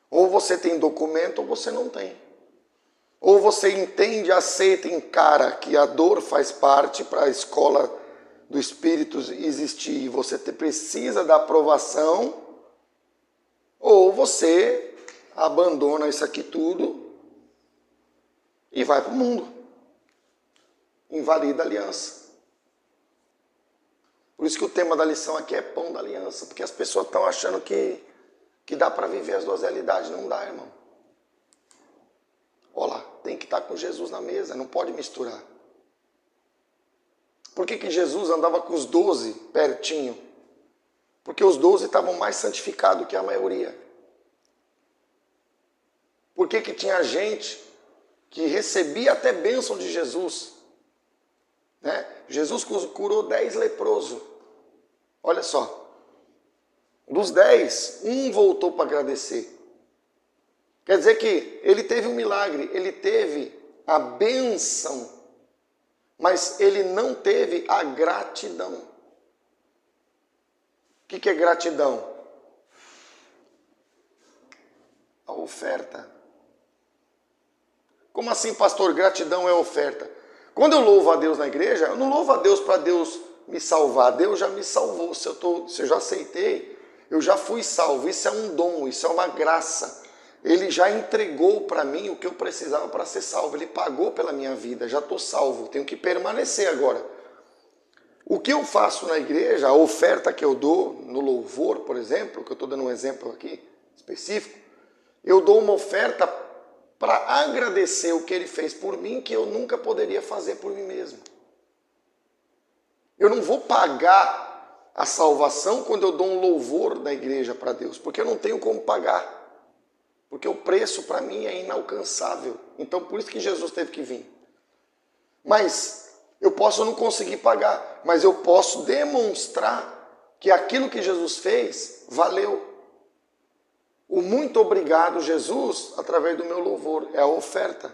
Ou você tem documento, ou você não tem. Ou você entende, aceita, encara que a dor faz parte para a escola do Espírito existir e você precisa da aprovação, ou você abandona isso aqui tudo e vai para o mundo. Invalida a aliança. Por isso que o tema da lição aqui é pão da aliança, porque as pessoas estão achando que dá para viver as duas realidades. Não dá, irmão. Olha lá, tem que estar com Jesus na mesa, não pode misturar. Por que Jesus andava com os 12 pertinho? Porque os 12 estavam mais santificados que a maioria. Por que tinha gente que recebia até bênção de Jesus? Né? Jesus curou 10 leprosos. Olha só. Dos 10, um voltou para agradecer. Quer dizer que ele teve um milagre, ele teve a bênção, mas ele não teve a gratidão. O que é gratidão? A oferta. Como assim, pastor? Gratidão é oferta. Quando eu louvo a Deus na igreja, eu não louvo a Deus para Deus me salvar. Deus já me salvou. Se eu já aceitei, eu já fui salvo. Isso é um dom, isso é uma graça. Ele já entregou para mim o que eu precisava para ser salvo. Ele pagou pela minha vida, já estou salvo. Tenho que permanecer agora. O que eu faço na igreja, a oferta que eu dou no louvor, por exemplo, que eu estou dando um exemplo aqui específico, eu dou uma oferta para agradecer o que ele fez por mim, que eu nunca poderia fazer por mim mesmo. Eu não vou pagar a salvação quando eu dou um louvor da igreja para Deus, porque eu não tenho como pagar. Porque o preço para mim é inalcançável. Então por isso que Jesus teve que vir. Mas eu posso não conseguir pagar, mas eu posso demonstrar que aquilo que Jesus fez valeu. O muito obrigado, Jesus, através do meu louvor, é a oferta.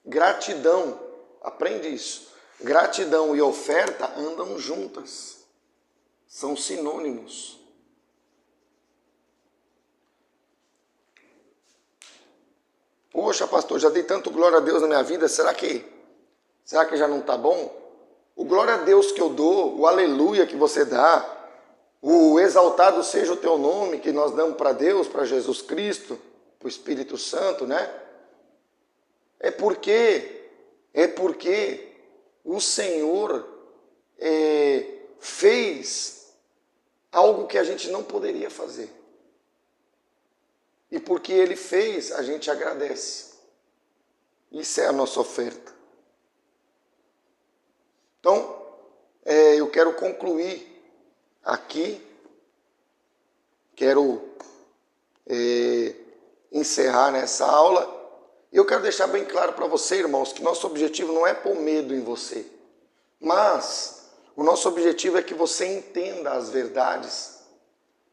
Gratidão, aprende isso. Gratidão e oferta andam juntas. São sinônimos. Poxa, pastor, já dei tanto glória a Deus na minha vida, será que já não está bom? O glória a Deus que eu dou, o aleluia que você dá, o exaltado seja o teu nome que nós damos para Deus, para Jesus Cristo, para o Espírito Santo, né? É porque o Senhor fez algo que a gente não poderia fazer. E porque Ele fez, a gente agradece. Isso é a nossa oferta. Então, eu quero concluir aqui, quero encerrar nessa aula. E eu quero deixar bem claro para você, irmãos, que nosso objetivo não é pôr medo em você, mas o nosso objetivo é que você entenda as verdades,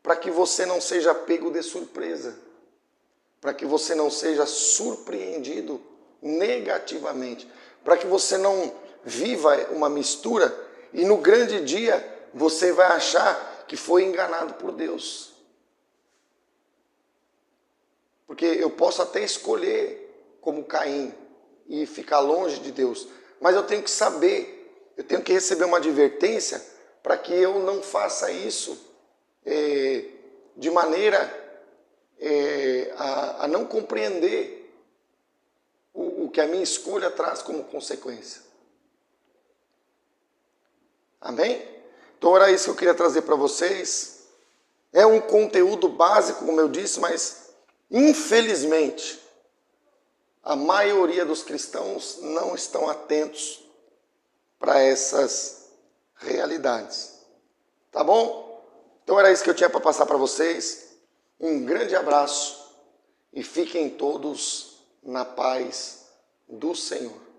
para que você não seja pego de surpresa, para que você não seja surpreendido negativamente, para que você não viva uma mistura e no grande dia você vai achar que foi enganado por Deus. Porque eu posso até escolher como Caim e ficar longe de Deus, mas eu tenho que saber, eu tenho que receber uma advertência para que eu não faça isso de maneira a não compreender o que a minha escolha traz como consequência. Amém? Então era isso que eu queria trazer para vocês. É um conteúdo básico, como eu disse, mas infelizmente a maioria dos cristãos não estão atentos para essas realidades. Tá bom? Então era isso que eu tinha para passar para vocês. Um grande abraço e fiquem todos na paz do Senhor.